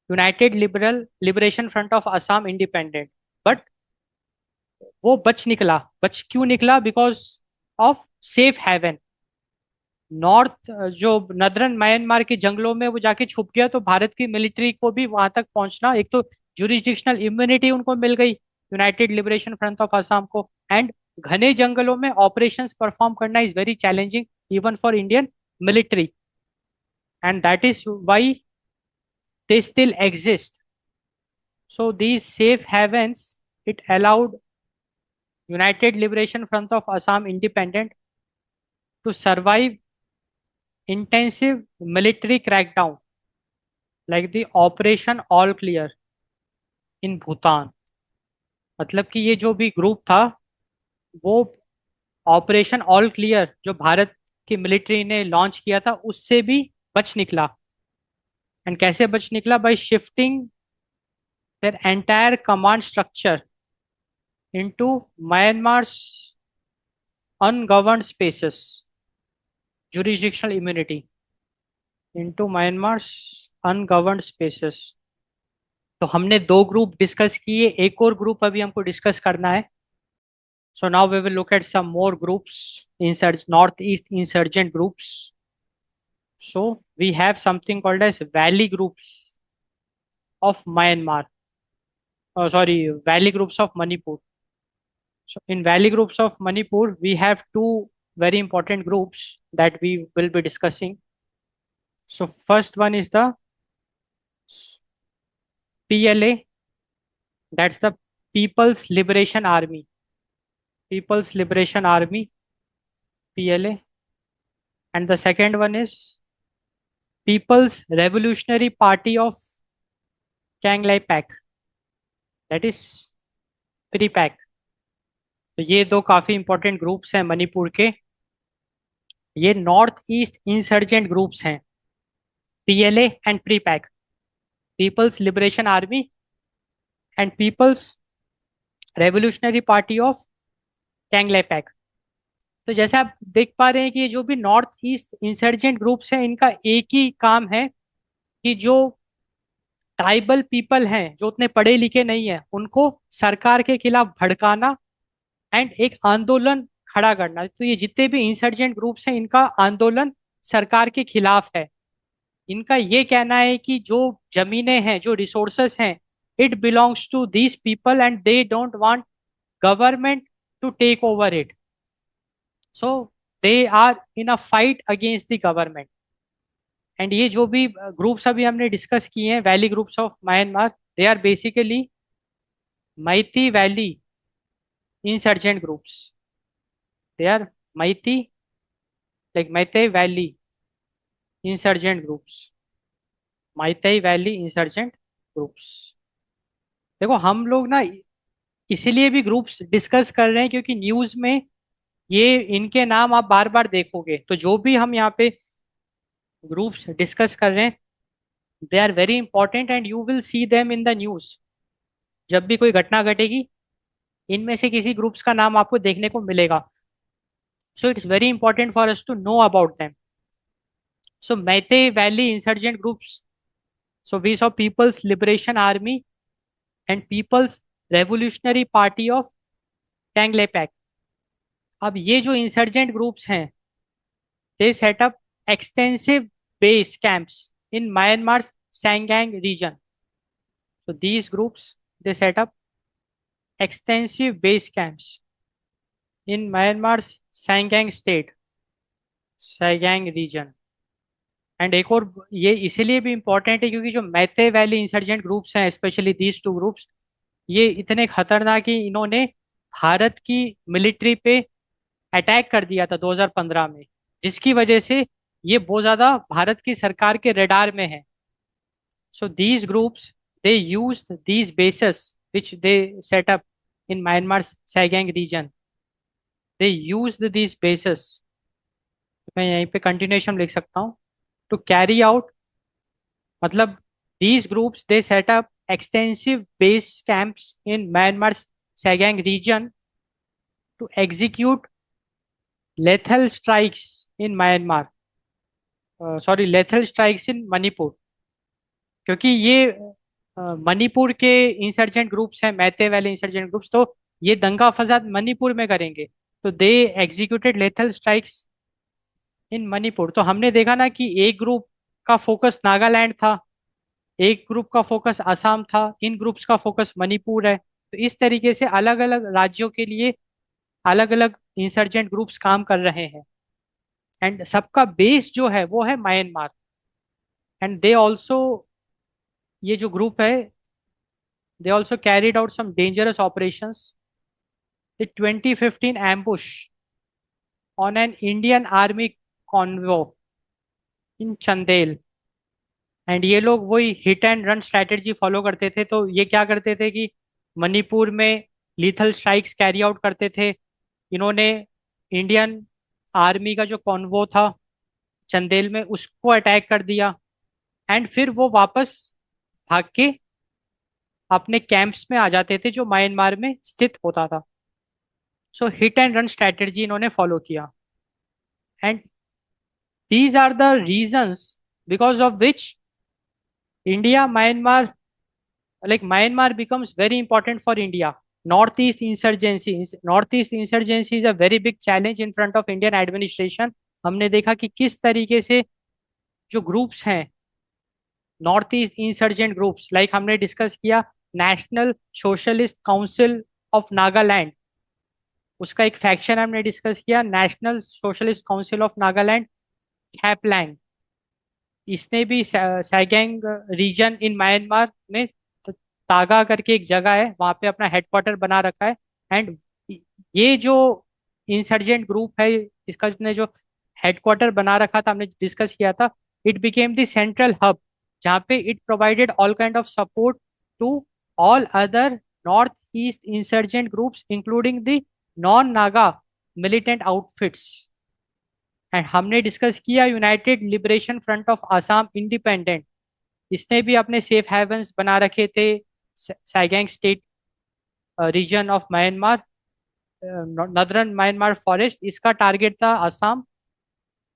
United liberation front of Assam independent. But वो बच निकला। बच क्यों निकला? Because of safe haven. North जो नदरन म्यांमार के जंगलों में वो जाके छुप गया, तो भारत की मिलिट्री को भी वहां तक पहुंचना, एक तो जुरिस्डिक्शनल इम्यूनिटी उनको मिल गई, United liberation front of Assam को। एंड घने जंगलों में ऑपरेशंस परफॉर्म करना is very challenging even for Indian military, and that is why they still exist. So these safe havens, it allowed United Liberation Front of Assam Independent to survive intensive military crackdown like the Operation All Clear in Bhutan. मतलब कि ये जो भी ग्रुप था वो ऑपरेशन ऑल क्लियर जो भारत की मिलिट्री ने लॉन्च किया था उससे भी बच निकला। एंड कैसे बच निकला? By shifting their entire command structure into Myanmar's ungoverned spaces, jurisdictional immunity into Myanmar's ungoverned spaces। तो हमने दो ग्रुप डिस्कस किए, एक और ग्रुप अभी हमको डिस्कस करना है। So now we will look at some more groups, northeast insurgent groups. So we have something called as valley groups of Myanmar. Oh, sorry, valley groups of Manipur. So in valley groups of Manipur, we have two very important groups that we will be discussing. So first one is the PLA, that's the People's Liberation Army. People's Liberation Army, PLA. And the second one is People's Revolutionary Party of Kanglai Pak, that is PRIPAK। तो ये दो काफी इंपॉर्टेंट ग्रुप्स हैं मणिपुर के। ये नॉर्थ ईस्ट इंसर्जेंट ग्रुप्स हैं, PLA एंड PRIPAK, people's liberation army and people's revolutionary party of Kangleipak. तो जैसे आप देख पा रहे हैं कि ये जो भी नॉर्थ ईस्ट इंसर्जेंट ग्रुप्स हैं इनका एक ही काम है कि जो ट्राइबल पीपल हैं जो उतने पढ़े लिखे नहीं है उनको सरकार के खिलाफ भड़काना एंड एक आंदोलन खड़ा करना। तो ये जितने भी इंसर्जेंट ग्रुप्स हैं इनका आंदोलन सरकार के खिलाफ है। इनका ये कहना है कि जो जमीनें हैं, जो रिसोर्सेस हैं, it belongs to these people and they don't want government to take over it. So they are in a fight against the government. And ये जो भी ग्रुप्स अभी हमने डिस्कस किए हैं, valley groups of Myanmar, they are basically Meitei valley insurgent groups. They are Meitei, like Meitei valley insurgent groups, Meitei valley insurgent groups. देखो हम लोग ना इसीलिए भी ग्रुप्स डिस्कस कर रहे हैं क्योंकि न्यूज में ये इनके नाम आप बार बार देखोगे। तो जो भी हम यहाँ पे ग्रुप्स डिस्कस कर रहे हैं they are very important and you will see them in the news. जब भी कोई घटना घटेगी इनमें से किसी ग्रुप्स का नाम आपको देखने को मिलेगा। So it's very important for us to know about them. So Meitei valley insurgent groups, so we saw people's liberation army and people's revolutionary party of Kangleipak. अब ये जो इंसर्जेंट ग्रुप्स हैं they set up extensive base camps in Myanmar Sagaing region. So these groups they set up extensive base camps in Myanmar's Sangang state, Sangang region। And एक और ये इसीलिए भी इम्पोर्टेंट है क्योंकि जो मैते वैली इंसर्जेंट ग्रुप्स हैं, स्पेशली दीज टू ग्रुप्स, ये इतने खतरनाक कि इन्होंने भारत की मिलिट्री पे अटैक कर दिया था 2015 में, जिसकी वजह से ये बहुत ज्यादा भारत की सरकार के रडार में है। So these groups they used these bases which they set up in Myanmar's Sagaing region. They used these bases। मैं यहीं पे continuation लिख सकता हूँ। To carry out, मतलब these groups they set up extensive base camps in Myanmar's Sagaing region to execute lethal strikes in Myanmar। lethal strikes in Manipur। क्योंकि ये मणिपुर के इंसर्जेंट ग्रुप्स हैं, मैते वाले इंसर्जेंट ग्रुप्स, तो ये दंगा फसाद मणिपुर में करेंगे। तो they executed lethal strikes in Manipur. तो हमने देखा ना कि एक ग्रुप का फोकस नागालैंड था, एक ग्रुप का फोकस असम था, इन ग्रुप्स का फोकस मणिपुर है। तो इस तरीके से अलग अलग राज्यों के लिए अलग अलग इंसर्जेंट ग्रुप्स काम कर रहे हैं, एंड सबका बेस जो है वो है म्यांमार। एंड दे ऑल्सो, ये जो ग्रुप है, they also carried out some dangerous operations. The 2015 ambush on an Indian army convoy in Chandel, and ये लोग वही hit and run strategy follow करते थे। तो ये क्या करते थे कि मणिपुर में लीथल स्ट्राइक्स कैरी आउट करते थे। इन्होंने इंडियन आर्मी का जो कॉन्वो था चंदेल में, उसको अटैक कर दिया, एंड फिर वो वापस भाग के अपने कैंप्स में आ जाते थे जो म्यांमार में स्थित होता था। सो हिट एंड रन स्ट्रैटेजी इन्होंने फॉलो किया, and these are the reasons because of which India, Myanmar, like Myanmar becomes very important for India. Northeast insurgency is a very big challenge in front of Indian administration. हमने देखा कि किस तरीके से जो ग्रुप्स हैं, north east insurgent groups, like हमने डिस्कस किया national socialist council of Nagaland, उसका एक फैक्शन हमने डिस्कस किया national socialist council of Nagaland, Khaplang. इसने भी सैगैंग रीजन इन म्यांमार में तागा करके एक जगह है, वहां पे अपना हेडक्वार्टर बना रखा है। एंड ये जो इंसर्जेंट ग्रुप है, इसका ने जो हेडक्वार्टर बना रखा था, हमने डिस्कस किया था, it became the central hub, जहाँ पे it provided all kind of support to all other north east insurgent groups including the non Naga militant outfits. And हमने डिस्कस किया united liberation front of Assam independent, इसने भी अपने सेफ हेवन्स बना रखे थे Sagaing state region of Myanmar, northern Myanmar forest, इसका टारगेट था Assam.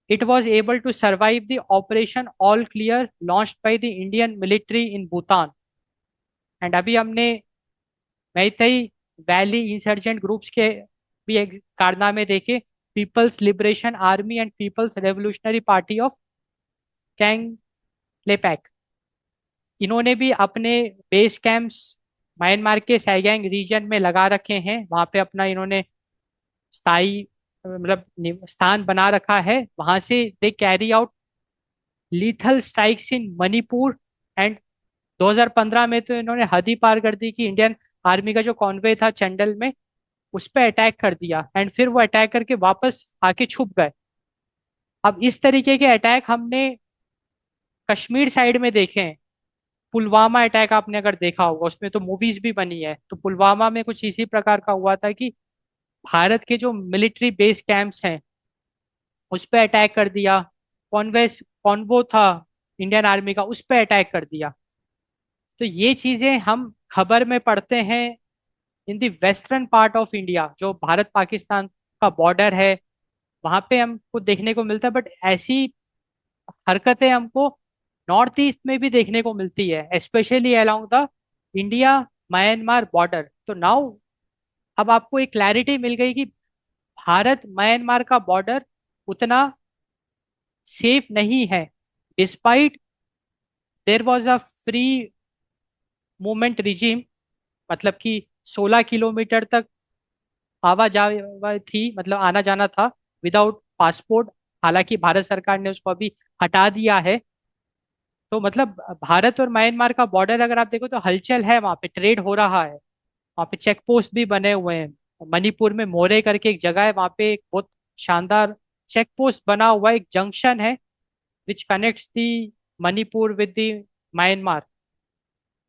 It was able to survive the operation all clear launched by the Indian military in Bhutan. And अभी हमने मैतेई वैली इंसर्जेंट ग्रुप्स के भी कारनामे देखे, people's liberation army and people's revolutionary party of Kangleipak, इन्होंने भी अपने बेस कैंप्स म्यांमार के सैगैंग रीजन में लगा रखे हैं। वहां पे अपना इन्होंने स्थायी मतलब स्थान बना रखा है। वहां से they carry out lethal strikes in Manipur, and 2015 में तो इन्होंने हद ही पार कर दी कि इंडियन आर्मी का जो कॉन्वे था चंडल में, उस पर अटैक कर दिया, एंड फिर वो अटैक करके वापस आके छुप गए। अब इस तरीके के अटैक हमने कश्मीर साइड में देखे हैं। पुलवामा अटैक आपने अगर देखा होगा, उसमें तो मूवीज भी बनी है। तो पुलवामा में कुछ इसी प्रकार का हुआ था कि भारत के जो मिलिट्री बेस कैंप्स हैं उस पर अटैक कर दिया, कॉन्वेस कॉन्वो था इंडियन आर्मी का, उस पर अटैक कर दिया। तो ये चीजें हम खबर में पढ़ते हैं in the western part of India, जो भारत पाकिस्तान का बॉर्डर है, वहां पे हमको देखने को मिलता है। बट ऐसी हरकतें हमको नॉर्थ ईस्ट में भी देखने को मिलती है, specially along the India Myanmar border. तो नाउ अब आपको एक क्लैरिटी मिल गई कि भारत म्यांमार का बॉर्डर उतना सेफ नहीं है, despite there was a free movement regime, मतलब कि 16 किलोमीटर तक आवाजाही थी, मतलब आना जाना था विदाउट पासपोर्ट। हालांकि भारत सरकार ने उसको अभी हटा दिया है। तो मतलब भारत और म्यांमार का बॉर्डर अगर आप देखो तो हलचल है, वहाँ पे ट्रेड हो रहा है, वहाँ पे चेक पोस्ट भी बने हुए हैं। मणिपुर में मोरे करके एक जगह है, वहाँ पे एक बहुत शानदार चेक पोस्ट बना हुआ है, एक जंक्शन है which connects the Manipur with the Myanmar,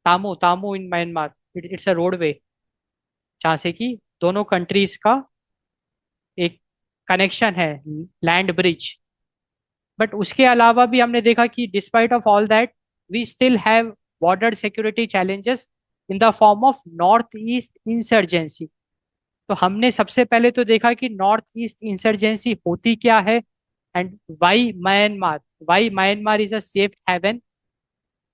Tamu Tamu in Myanmar. It's a roadway जहाँ से कि दोनों कंट्रीज का एक कनेक्शन है, लैंड ब्रिज। बट उसके अलावा भी हमने देखा कि despite of all that we still have border security challenges in the form of north east insurgency. तो हमने सबसे पहले तो देखा कि नॉर्थ ईस्ट इंसर्जेंसी होती क्या है, and why Myanmar is a safe haven.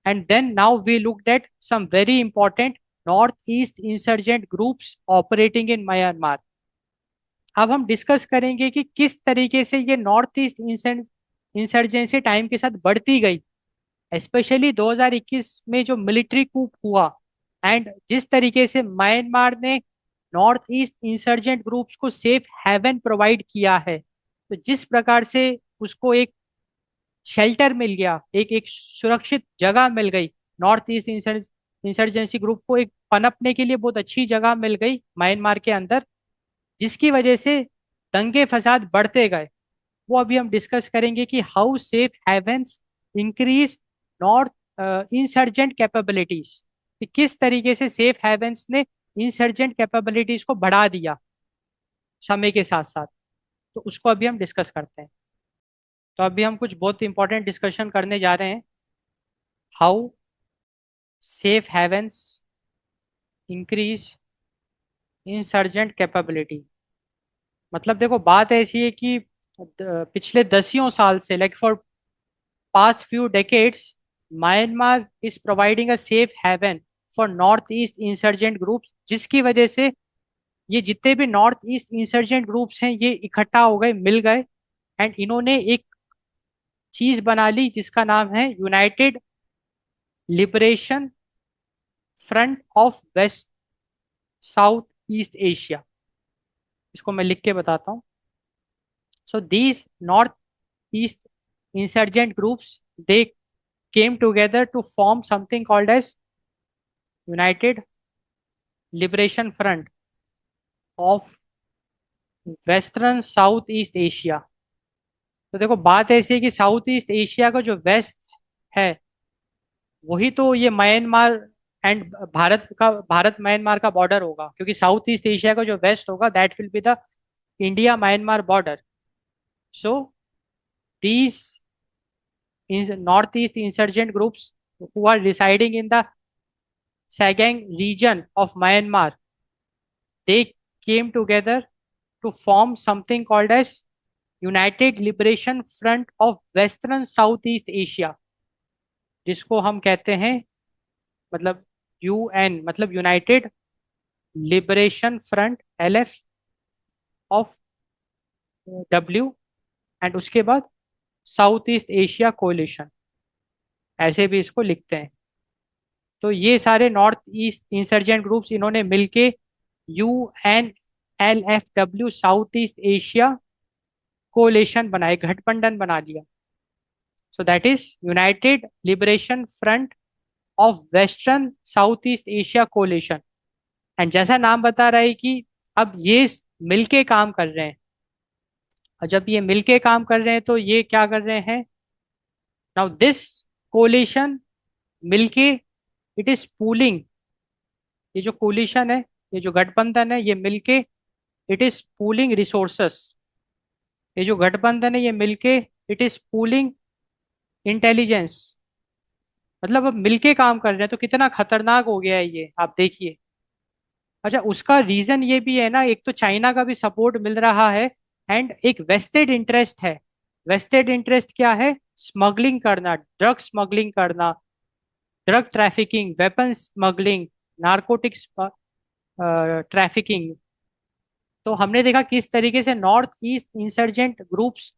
And then now we looked at some very important north east insurgent groups operating in Myanmar. अब हम डिस्कस करेंगे कि किस तरीके से ये नॉर्थ ईस्ट इंसर्जेंसी टाइम के साथ बढ़ती गई, स्पेशली 2021 में जो मिलिट्री कूप हुआ एंड जिस तरीके से म्यांमार ने नॉर्थ ईस्ट इंसर्जेंट ग्रुप्स को सेफ हेवन प्रोवाइड किया है, तो जिस प्रकार से उसको एक शेल्टर मिल गया, एक एक सुरक्षित जगह मिल गई, नॉर्थ ईस्ट इंसर्जेंसी ग्रुप को एक पनपने के लिए बहुत अच्छी जगह मिल गई म्यांमार के अंदर, जिसकी वजह से दंगे फसाद बढ़ते गए। वो अभी हम डिस्कस करेंगे कि how safe havens increase north insurgent capabilities, कि किस तरीके से सेफ हेवंस ने इंसर्जेंट कैपेबिलिटीज को बढ़ा दिया समय के साथ साथ। तो उसको अभी हम डिस्कस करते हैं। तो अभी हम कुछ बहुत इंपॉर्टेंट डिस्कशन करने जा रहे हैं। How safe havens increase insurgent capability. मतलब देखो, बात ऐसी है कि पिछले दसियों साल से, like for past few decades, Myanmar is providing a safe haven for north east insurgent groups, जिसकी वजह से ये जितने भी नॉर्थ ईस्ट इंसर्जेंट ग्रुप्स हैं ये इकट्ठा हो गए, मिल गए, एंड इन्होंने एक चीज बना ली जिसका नाम है United liberation front of west south East Asia. इसको मैं लिख के बताता हूँ। So these north east insurgent groups, they came together to form something called as United Liberation Front of western South East Asia. तो देखो, बात ऐसी है कि साउथ ईस्ट एशिया का जो वेस्ट है वही तो ये म्यांमार एंड भारत म्यांमार का बॉर्डर होगा, क्योंकि साउथ ईस्ट एशिया का जो वेस्ट होगा that will be the India Myanmar border. So these north east insurgent groups who are residing in the Sagaing region of Myanmar, they came together to form something called as United Liberation Front of Western Southeast Asia, जिसको हम कहते हैं, मतलब यूएन मतलब United liberation front, LF of W, and उसके बाद साउथ ईस्ट एशिया कोलिशन, ऐसे भी इसको लिखते हैं। तो ये सारे नॉर्थ ईस्ट इंसर्जेंट ग्रुप्स इन्होंने मिलके UNLFW south East Asia coalition बनाए, गठबंधन बना लिया। सो that is United liberation front of Western South East Asia coalition. And जैसा नाम बता रहा है कि अब ये मिलके काम कर रहे हैं, और जब ये मिलके काम कर रहे हैं तो ये क्या कर रहे हैं, नाउ दिस कोलेशन मिलके इट इज पूलिंग, ये जो कोलिशन है, ये जो गठबंधन है, ये मिलके इट इज पूलिंग रिसोर्सेस। ये जो गठबंधन है ये मिलके इट इज पूलिंग इंटेलिजेंस। मतलब अब मिलके काम कर रहे हैं तो कितना खतरनाक हो गया है ये, आप देखिए। अच्छा, उसका रीजन ये भी है ना, एक तो चाइना का भी सपोर्ट मिल रहा है, एंड एक वेस्टेड इंटरेस्ट है। वेस्टेड इंटरेस्ट क्या है? स्मगलिंग करना, ड्रग स्मगलिंग करना, drug trafficking, weapon smuggling, narcotics trafficking. तो हमने देखा किस तरीके से नॉर्थ ईस्ट इंसर्जेंट ग्रुप्स,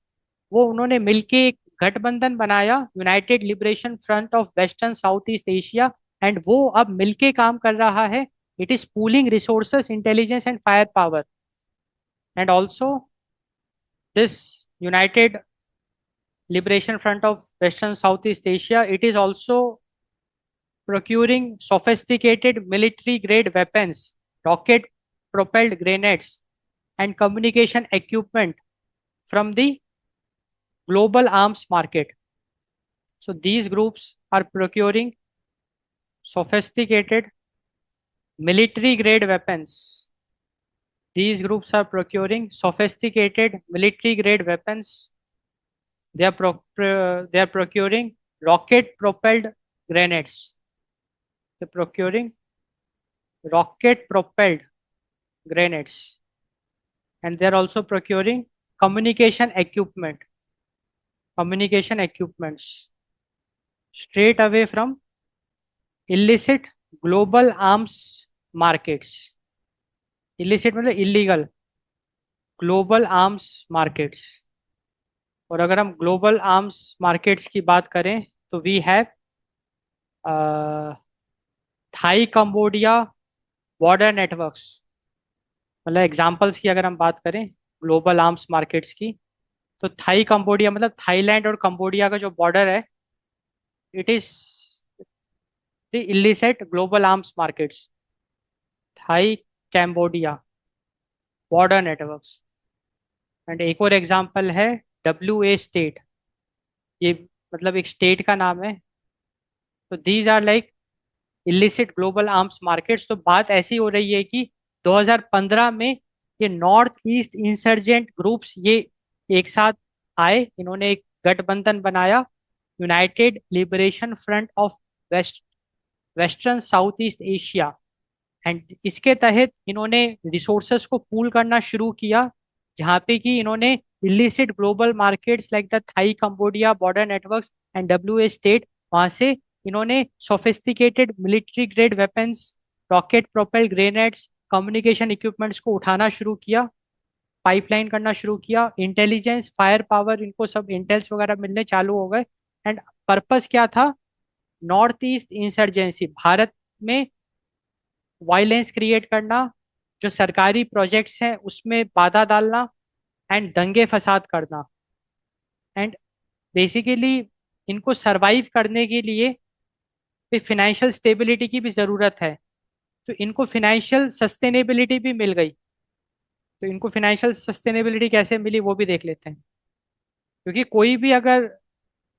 वो उन्होंने मिलके एक गठबंधन बनाया, United liberation front of Western South East Asia, and वो अब मिलके काम कर रहा है। It is pooling resources, intelligence and fire power, and also this United liberation front of Western South East Asia, it is also procuring sophisticated military grade weapons, rocket propelled grenades, and communication equipment from the global arms market. So these groups are procuring sophisticated military grade weapons. These groups are procuring sophisticated military grade weapons. They are procuring rocket propelled grenades. They're procuring rocket propelled grenades, and they're also procuring communication equipments straight away from illicit global arms markets. Illicit मतलब illegal global arms markets। और अगर हम ग्लोबल आर्म्स मार्केट्स की बात करें तो we have Thai Cambodia border networks. मतलब एग्जांपल्स की अगर हम बात करें ग्लोबल आर्म्स मार्केट्स की, तो थाई कंबोडिया मतलब थाईलैंड और कंबोडिया का जो बॉर्डर है, it is the illicit global arms markets. Thai Cambodia border networks. And एक और एग्जांपल है WA स्टेट, ये मतलब एक स्टेट का नाम है। तो these are like illicit global arms markets. तो बात ऐसी हो रही है कि 2015 में ये नॉर्थ ईस्ट इंसर्जेंट ग्रुप्स ये एक साथ आए, इन्होंने एक गठबंधन बनाया, United liberation front of Western South East Asia. And इसके तहत इन्होंने रिसोर्सेस को पूल करना शुरू किया, जहाँ पे कि इन्होंने illicit global markets like the Thai Cambodia border networks and WA state, वहां से इन्होंने sophisticated military grade weapons, rocket propelled grenades, communication equipments को उठाना शुरू किया, पाइपलाइन करना शुरू किया, इंटेलिजेंस फायर पावर इनको सब इंटेल्स वगैरह मिलने चालू हो गए। एंड पर्पस क्या था? नॉर्थ ईस्ट इंसर्जेंसी, भारत में वायलेंस क्रिएट करना, जो सरकारी प्रोजेक्ट्स हैं उसमें बाधा डालना, एंड दंगे फसाद करना। एंड बेसिकली इनको सरवाइव करने के लिए फिनेंशियल स्टेबिलिटी की भी ज़रूरत है। तो इनको फिनेंशियल सस्टेनेबिलिटी भी मिल गई। तो इनको फिनेंशियल सस्टेनेबिलिटी कैसे मिली वो भी देख लेते हैं। क्योंकि कोई भी अगर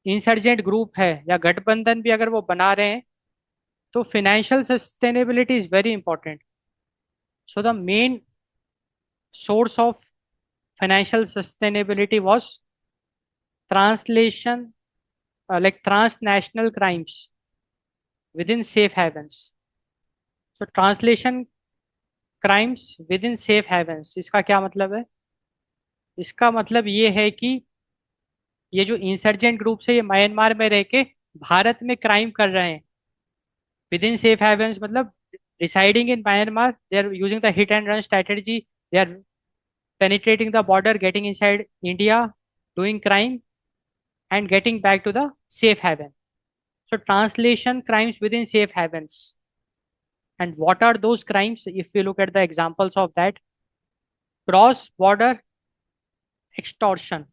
इंसर्जेंट ग्रुप है या गठबंधन भी अगर वो बना रहे हैं, तो financial sustainability is very important. So the main source of financial sustainability was translation, like transnational crimes within safe havens. So translation crimes within safe havens, इसका क्या मतलब है? इसका मतलब ये है कि ये जो इंसर्जेंट ग्रुप है ये म्यांमार में रह के भारत में क्राइम कर रहे हैं। विद इन सेफ हेवन्स मतलब residing in Myanmar, they are using the hit and run strategy. They are penetrating the border, getting inside India, doing crime, and getting back to the safe haven. So translation crimes within safe havens. And what are those crimes? If we look at the examples of that, cross border extortion,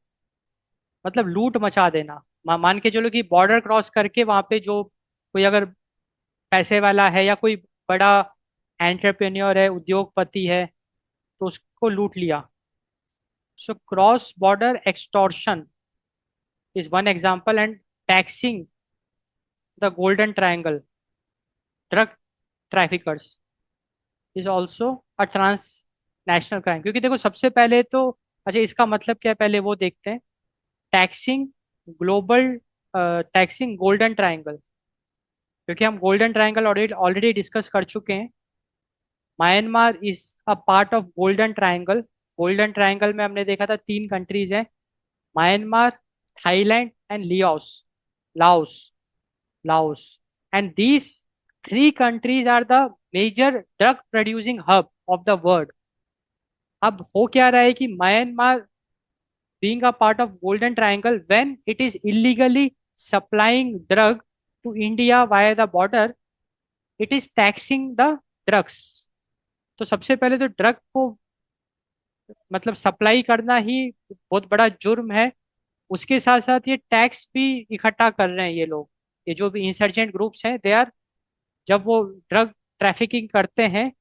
मतलब लूट मचा देना। मान के चलो कि बॉर्डर क्रॉस करके वहां पे जो कोई अगर पैसे वाला है या कोई बड़ा एंटरप्रेन्योर है, उद्योगपति है, तो उसको लूट लिया। So cross border extortion is one example. And taxing the golden triangle drug traffickers is also a transnational crime. क्योंकि देखो सबसे पहले तो, अच्छा इसका मतलब क्या है पहले वो देखते हैं। Taxing global, taxing golden triangle, क्योंकि हम golden triangle already already discuss कर चुके हैं। Myanmar is a part of golden triangle. Golden triangle में हमने देखा था तीन कंट्रीज हैं, Myanmar, Thailand and Laos, Laos, Laos. And these three countries are the major drug producing hub of the world. अब हो क्या रहा है कि Myanmar being a part of golden triangle, when it is illegally supplying drug to India via the border, it is taxing the drugs। तो सबसे पहले तो ड्रग को मतलब सप्लाई करना ही बहुत बड़ा जुर्म है। उसके साथ साथ ये टैक्स भी इकट्ठा कर रहे हैं ये लोग, ये जो भी इंसर्जेंट ग्रुप्स हैं, दे आर, जब वो ड्रग ट्रैफिकिंग करते हैं,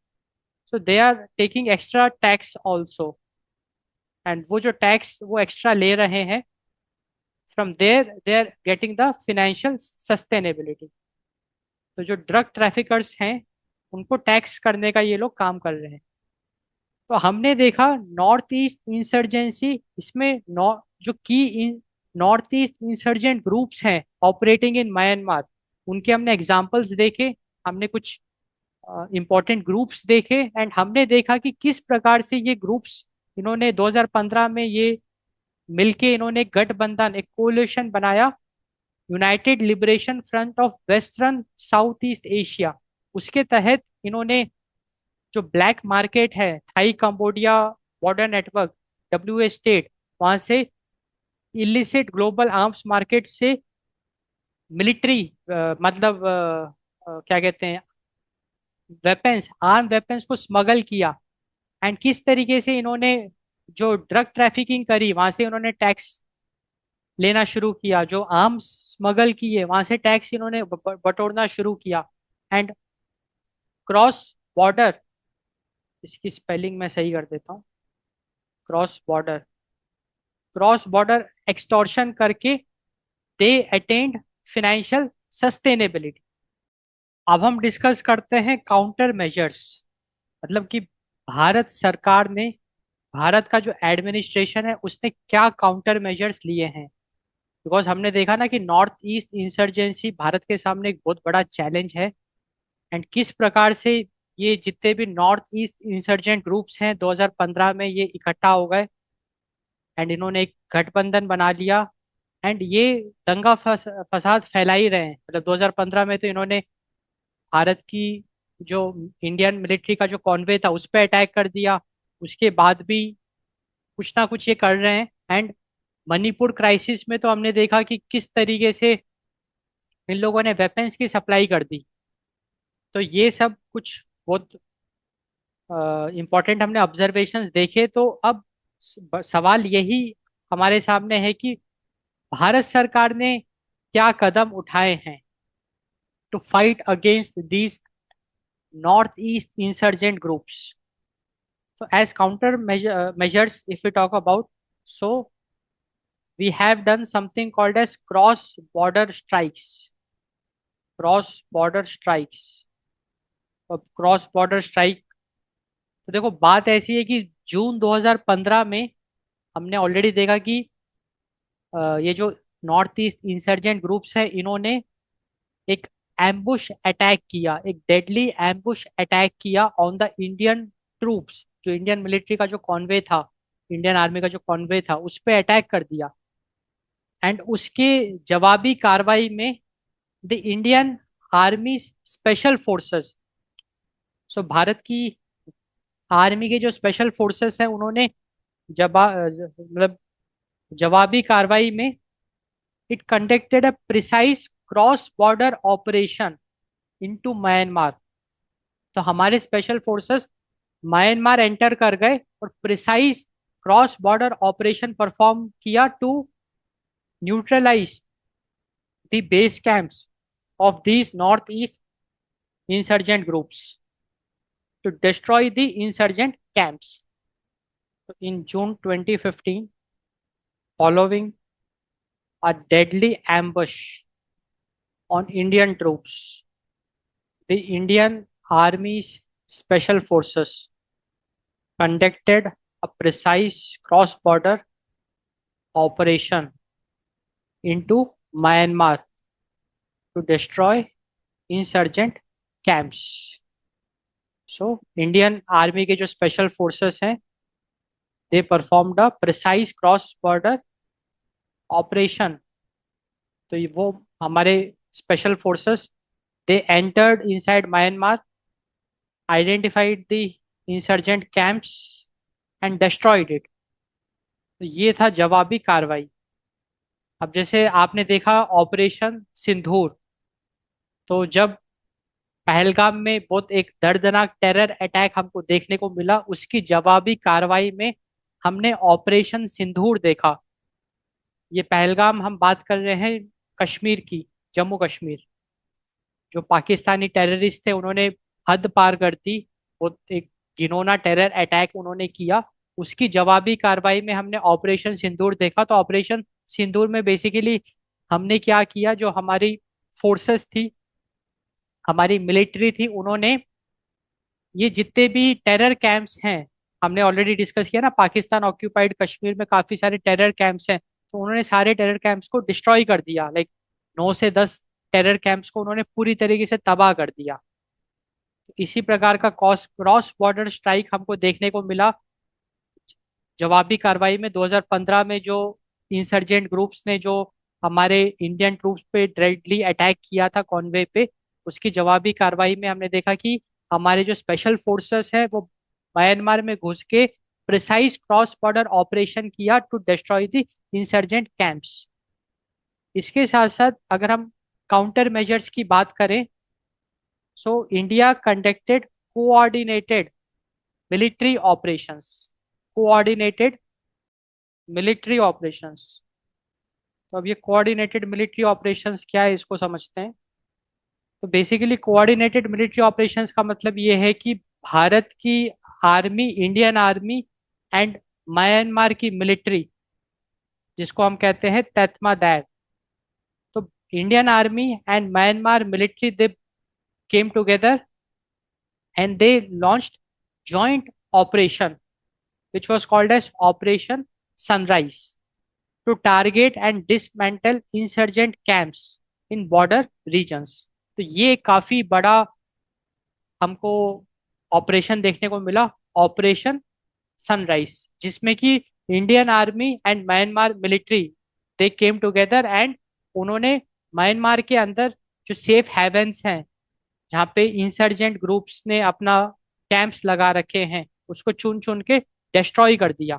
so they are taking extra tax also. And वो जो टैक्स वो एक्स्ट्रा ले रहे हैं, from there they are getting the financial sustainability. तो जो ड्रग ट्रैफिकर्स हैं उनको टैक्स करने का ये लोग काम कर रहे हैं। तो हमने देखा नॉर्थ ईस्ट इंसर्जेंसी, इसमें जो की नॉर्थ ईस्ट इंसर्जेंट ग्रुप्स हैं ऑपरेटिंग इन म्यांमार, उनके हमने एग्जांपल्स देखे, हमने कुछ इंपॉर्टेंट ग्रुप्स देखे। एंड हमने देखा कि किस प्रकार से ये ग्रुप्स, इन्होंने 2015 में ये मिलके इन्होंने एक गठबंधन, एक कोलिशन बनाया, United liberation front of Western South East Asia. उसके तहत इन्होंने जो ब्लैक मार्केट है, Thai Cambodia border network, WA state, वहां से इलिसिट ग्लोबल आर्म्स मार्केट से मिलिट्री, मतलब क्या कहते हैं, वेपन्स, आर्म वेपन्स को स्मगल किया। एंड किस तरीके से इन्होंने जो ड्रग ट्रैफिकिंग करी वहां से इन्होंने टैक्स लेना शुरू किया, जो आर्म्स स्मगल किए वहां से टैक्स इन्होंने बटोरना शुरू किया। एंड क्रॉस बॉर्डर, इसकी स्पेलिंग मैं सही कर देता हूँ, cross border, cross border extortion करके दे अटेंड फाइनेंशियल सस्टेनेबिलिटी। अब हम डिस्कस करते हैं काउंटर मेजर्स, मतलब कि भारत सरकार ने, भारत का जो एडमिनिस्ट्रेशन है उसने क्या काउंटर मेजर्स लिए हैं। बिकॉज हमने देखा ना कि नॉर्थ ईस्ट इंसर्जेंसी भारत के सामने एक बहुत बड़ा चैलेंज है। एंड किस प्रकार से ये जितने भी नॉर्थ ईस्ट इंसर्जेंट ग्रुप्स हैं 2015 में ये इकट्ठा हो गए एंड इन्होंने एक गठबंधन बना लिया। एंड ये दंगा फसाद फैला ही रहे हैं। मतलब 2015 में तो इन्होंने भारत की जो इंडियन मिलिट्री का जो कॉन्वे था उस पर अटैक कर दिया। उसके बाद भी कुछ ना कुछ ये कर रहे हैं। एंड मणिपुर क्राइसिस में तो हमने देखा कि किस तरीके से इन लोगों ने वेपन्स की सप्लाई कर दी। तो ये सब कुछ बहुत इंपॉर्टेंट हमने ऑब्जर्वेशंस देखे। तो अब सवाल यही हमारे सामने है कि भारत सरकार ने क्या कदम उठाए हैं to fight against these north east insurgent groups. So as counter measures, if we talk about, so we have done something called as cross border strikes. Cross border strikes. अब क्रॉस बॉर्डर स्ट्राइक, तो देखो बात ऐसी है कि जून 2015 में हमने ऑलरेडी देखा कि ये जो नॉर्थ ईस्ट इंसर्जेंट ग्रुप्स है इन्होंने एक एम्बुश अटैक किया, एक डेडली एम्बुश अटैक किया ऑन द इंडियन ट्रूप्स। जो इंडियन मिलिट्री का जो कॉन्वे था, इंडियन आर्मी का जो कॉन्वे था उस पर अटैक कर दिया। एंड उसके जवाबी कार्रवाई में the Indian army special forces, so Bharat की आर्मी के जो स्पेशल फोर्सेस हैं उन्होंने मतलब जवाबी कार्रवाई में it conducted a precise cross border operation into Myanmar. तो हमारे स्पेशल फोर्सेस म्यांमार एंटर कर गए और precise cross border operation perform किया to neutralise the base camps of these northeast insurgent groups, to destroy the insurgent camps. So in June 2015, following a deadly ambush on Indian troops, the Indian Army's Special Forces conducted a precise cross-border operation into Myanmar to destroy insurgent camps. So Indian Army के जो स्पेशल फोर्सेस हैं they performed a precise cross border operation. तो वो हमारे special forces they entered inside Myanmar, identified the insurgent camps and destroyed it. तो ये था जवाबी कार्रवाई। अब जैसे आपने देखा ऑपरेशन सिंदूर, तो जब पहलगाम में बहुत एक दर्दनाक टेरर अटैक हमको देखने को मिला, उसकी जवाबी कार्रवाई में हमने ऑपरेशन सिंदूर देखा। ये पहलगाम हम बात कर रहे हैं कश्मीर की, जम्मू कश्मीर। जो पाकिस्तानी टेररिस्ट थे उन्होंने हद पार कर दी, वो एक घिनौना टेरर अटैक उन्होंने किया। उसकी जवाबी कार्रवाई में हमने ऑपरेशन सिंदूर देखा। तो ऑपरेशन सिंदूर में बेसिकली हमने क्या किया, जो हमारी फोर्सेस थी, हमारी मिलिट्री थी, उन्होंने ये जितने भी टेरर कैंप्स हैं, हमने ऑलरेडी डिस्कस किया ना पाकिस्तान ऑक्यूपाइड कश्मीर में काफी सारे टेरर कैंप्स हैं, तो उन्होंने सारे टेरर कैंप्स को डिस्ट्रॉय कर दिया। लाइक 9 से 10 टेरर कैंप्स को उन्होंने पूरी तरीके से तबाह कर दिया। तो इसी प्रकार का क्रॉस बॉर्डर स्ट्राइक हमको देखने को मिला जवाबी कार्रवाई में 2015 में। जो इंसर्जेंट ग्रुप्स ने जो हमारे इंडियन ट्रूप्स पे डायरेक्टली अटैक किया था कॉन्वे पे, उसकी जवाबी कार्रवाई में हमने देखा कि हमारे जो स्पेशल फोर्सेस हैं वो म्यांमार में घुस के प्रिसाइज क्रॉस बॉर्डर ऑपरेशन किया to destroy the insurgent camps. इसके साथ साथ अगर हम काउंटर मेजर्स की बात करें, So India conducted coordinated military operations. Coordinated military operations. तो अब ये कोऑर्डिनेटेड मिलिट्री ऑपरेशंस क्या है, इसको समझते हैं। तो बेसिकली कोऑर्डिनेटेड मिलिट्री ऑपरेशंस का मतलब ये है कि भारत की army, Indian army and Myanmar की मिलिट्री, जिसको हम कहते हैं तत्मादार, तो Indian army and Myanmar military they came together and they launched joint operation which was called as Operation Sunrise to target and dismantle insurgent camps in border regions. तो ये काफी बड़ा हमको ऑपरेशन देखने को मिला, ऑपरेशन सनराइज, जिसमें कि Indian army and Myanmar military they came together and उन्होंने म्यांमार के अंदर जो सेफ हेवन्स हैं, जहाँ पे इंसर्जेंट ग्रुप्स ने अपना कैंप्स लगा रखे हैं, उसको चुन चुन के डिस्ट्रॉय कर दिया।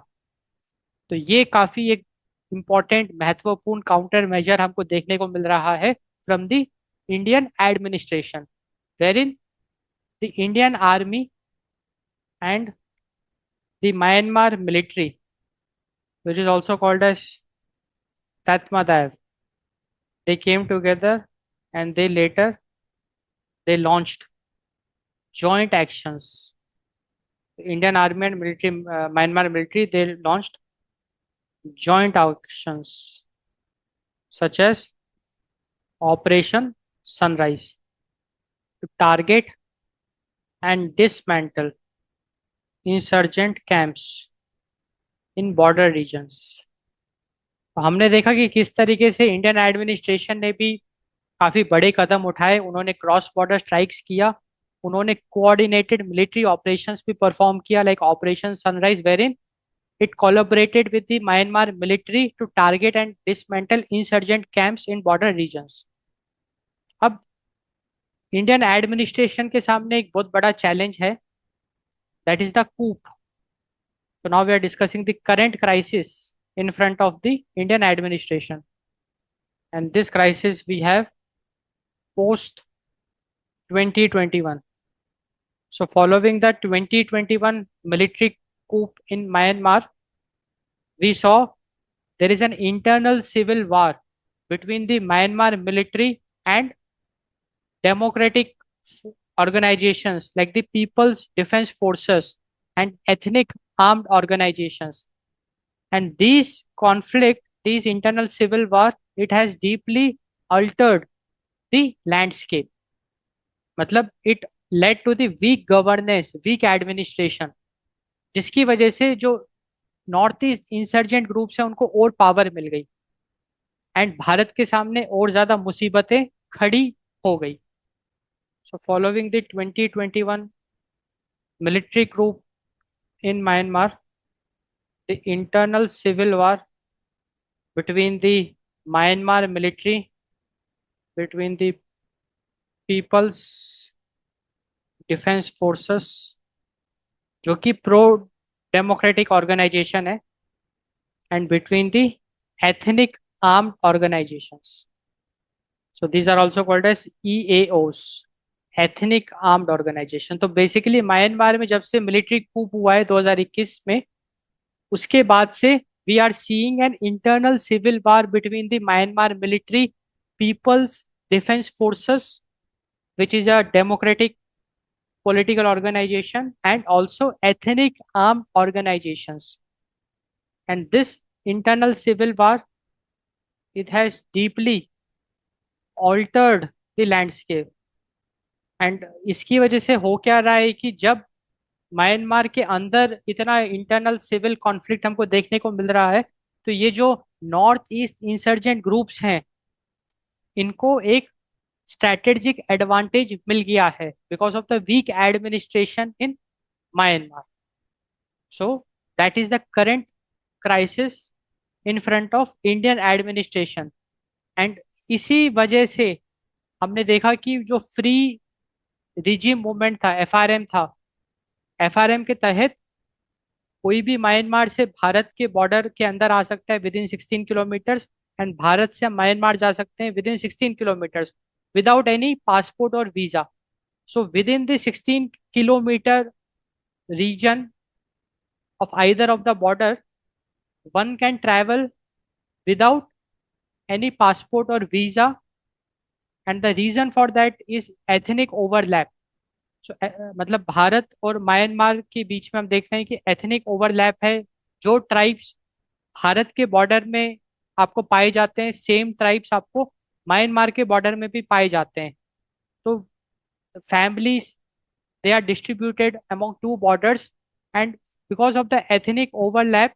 तो ये काफी एक इम्पोर्टेंट महत्वपूर्ण काउंटर मेजर हमको देखने को मिल रहा है from the Indian administration, where in the Indian army and the Myanmar military which is also called as Tatmadav, they came together and they later they launched joint actions. Indian Army and military, Myanmar military, they launched joint actions such as Operation Sunrise to target and dismantle insurgent camps in border regions. तो हमने देखा कि किस तरीके से इंडियन एडमिनिस्ट्रेशन ने भी काफी बड़े कदम उठाए, उन्होंने क्रॉस बॉर्डर स्ट्राइक्स किया, उन्होंने कोऑर्डिनेटेड मिलिट्री ऑपरेशंस भी परफॉर्म किया, like Operation Sunrise, where it collaborated with the Myanmar military to target and dismantle insurgent camps in border regions. अब इंडियन एडमिनिस्ट्रेशन के सामने एक बहुत बड़ा चैलेंज है, that is the coup. So now we are discussing the current crisis in front of the Indian administration, and this crisis we have post 2021. So following the 2021 military coup in Myanmar, we saw there is an internal civil war between the Myanmar military and democratic organizations like the People's Defense Forces and ethnic armed organizations. And these conflict, these internal civil war, it has deeply altered the landscape. मतलब it led to the weak governance, weak administration, जिसकी वजह से जो नॉर्थ ईस्ट इंसर्जेंट ग्रुप्स हैं उनको और पावर मिल गई एंड भारत के सामने और ज्यादा मुसीबतें खड़ी हो गई. So following the 2021 military group in Myanmar, the internal civil war between the Myanmar military, between the People's Defense Forces, जो कि प्रो डेमोक्रेटिक ऑर्गेनाइजेशन है, and between the ethnic armed organisations. So these are also called as EAOs, ethnic armed organisation. तो बेसिकली म्यांमार में जब से मिलिट्री कूप हुआ है 2021 में, उसके बाद से we are seeing an internal civil war between the Myanmar military, People's Defense Forces, which is a democratic political organization, and also ethnic armed organizations. And this internal civil war, it has deeply altered the landscape. And इसकी वजह से हो क्या रहा है कि जब म्यांमार के अंदर इतना इंटरनल सिविल कॉन्फ्लिक्ट हमको देखने को मिल रहा है, तो ये जो नॉर्थ ईस्ट इंसर्जेंट ग्रुप्स हैं, इनको एक स्ट्रेटेजिक एडवांटेज मिल गया है because of the weak administration in Myanmar. So that is the current crisis in front of Indian administration. And इसी वजह से हमने देखा कि जो फ्री रिजीम मूवमेंट था, FRM था, FRM के तहत कोई भी म्यांमार से भारत के बॉर्डर के अंदर आ सकता है with in 16 kilometres, and Bharat से म्यांमार जा सकते हैं with in 16 kilometres without any passport और visa. So within the 16 kilometer region of either of the border, one can travel without any passport or visa, and the reason for that is ethnic overlap. So मतलब भारत और म्यांमार के बीच में हम देख रहे हैं कि एथनिक ओवरलैप है। जो ट्राइब्स भारत के बॉर्डर में आपको पाए जाते हैं, सेम ट्राइब्स आपको म्यांमार के बॉर्डर में भी पाए जाते हैं। तो families, they are distributed among two borders, and because of the ethnic overlap,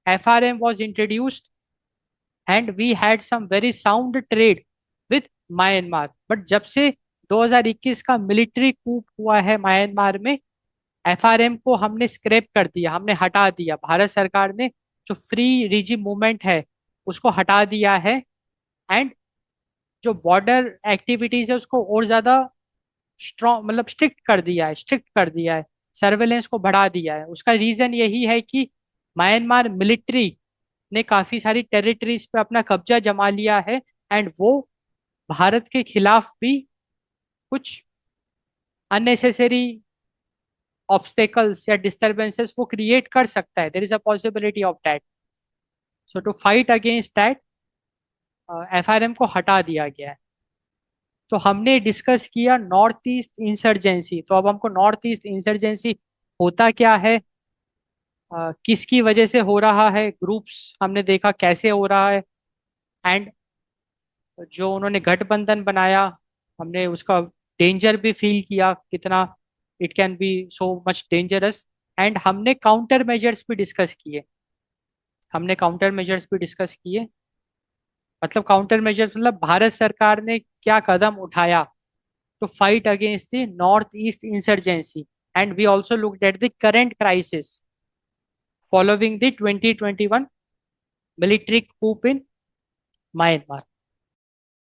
FRM was introduced, and we had some very sound trade with Myanmar. But जब से 2021 का मिलिट्री कूप हुआ है म्यांमार में, एफआरएम को हमने स्क्रैप कर दिया, हमने हटा दिया। भारत सरकार ने जो फ्री रिजी मूवमेंट है उसको हटा दिया है, एंड जो बॉर्डर एक्टिविटीज है उसको और ज्यादा स्ट्रॉन्ग मतलब स्ट्रिक्ट कर दिया है, सर्वेलेंस को बढ़ा दिया है। उसका रीजन यही है कि म्यांमार मिलिट्री ने काफी सारी टेरिटरीज पे अपना कब्जा जमा लिया है, एंड वो भारत के खिलाफ भी कुछ अननेसेसरी ऑब्स्टेकल्स या डिस्टरबेंसेस वो क्रिएट कर सकता है। There is a possibility of that. So to fight against that, FRM को हटा दिया गया है। तो हमने डिस्कस किया नॉर्थ ईस्ट इंसर्जेंसी। तो अब हमको नॉर्थ ईस्ट इंसर्जेंसी होता क्या है, किसकी वजह से हो रहा है, ग्रुप्स हमने देखा कैसे हो रहा है, एंड जो उन्होंने गठबंधन बनाया हमने उसका डेंजर भी फील किया, कितना it can be so much dangerous. And हमने काउंटर मेजर्स भी डिस्कस किए। मतलब काउंटर मेजर्स मतलब भारत सरकार ने क्या कदम उठाया to fight against the north east insurgency, and we also looked at the current crisis following the 2021 military coup in Myanmar.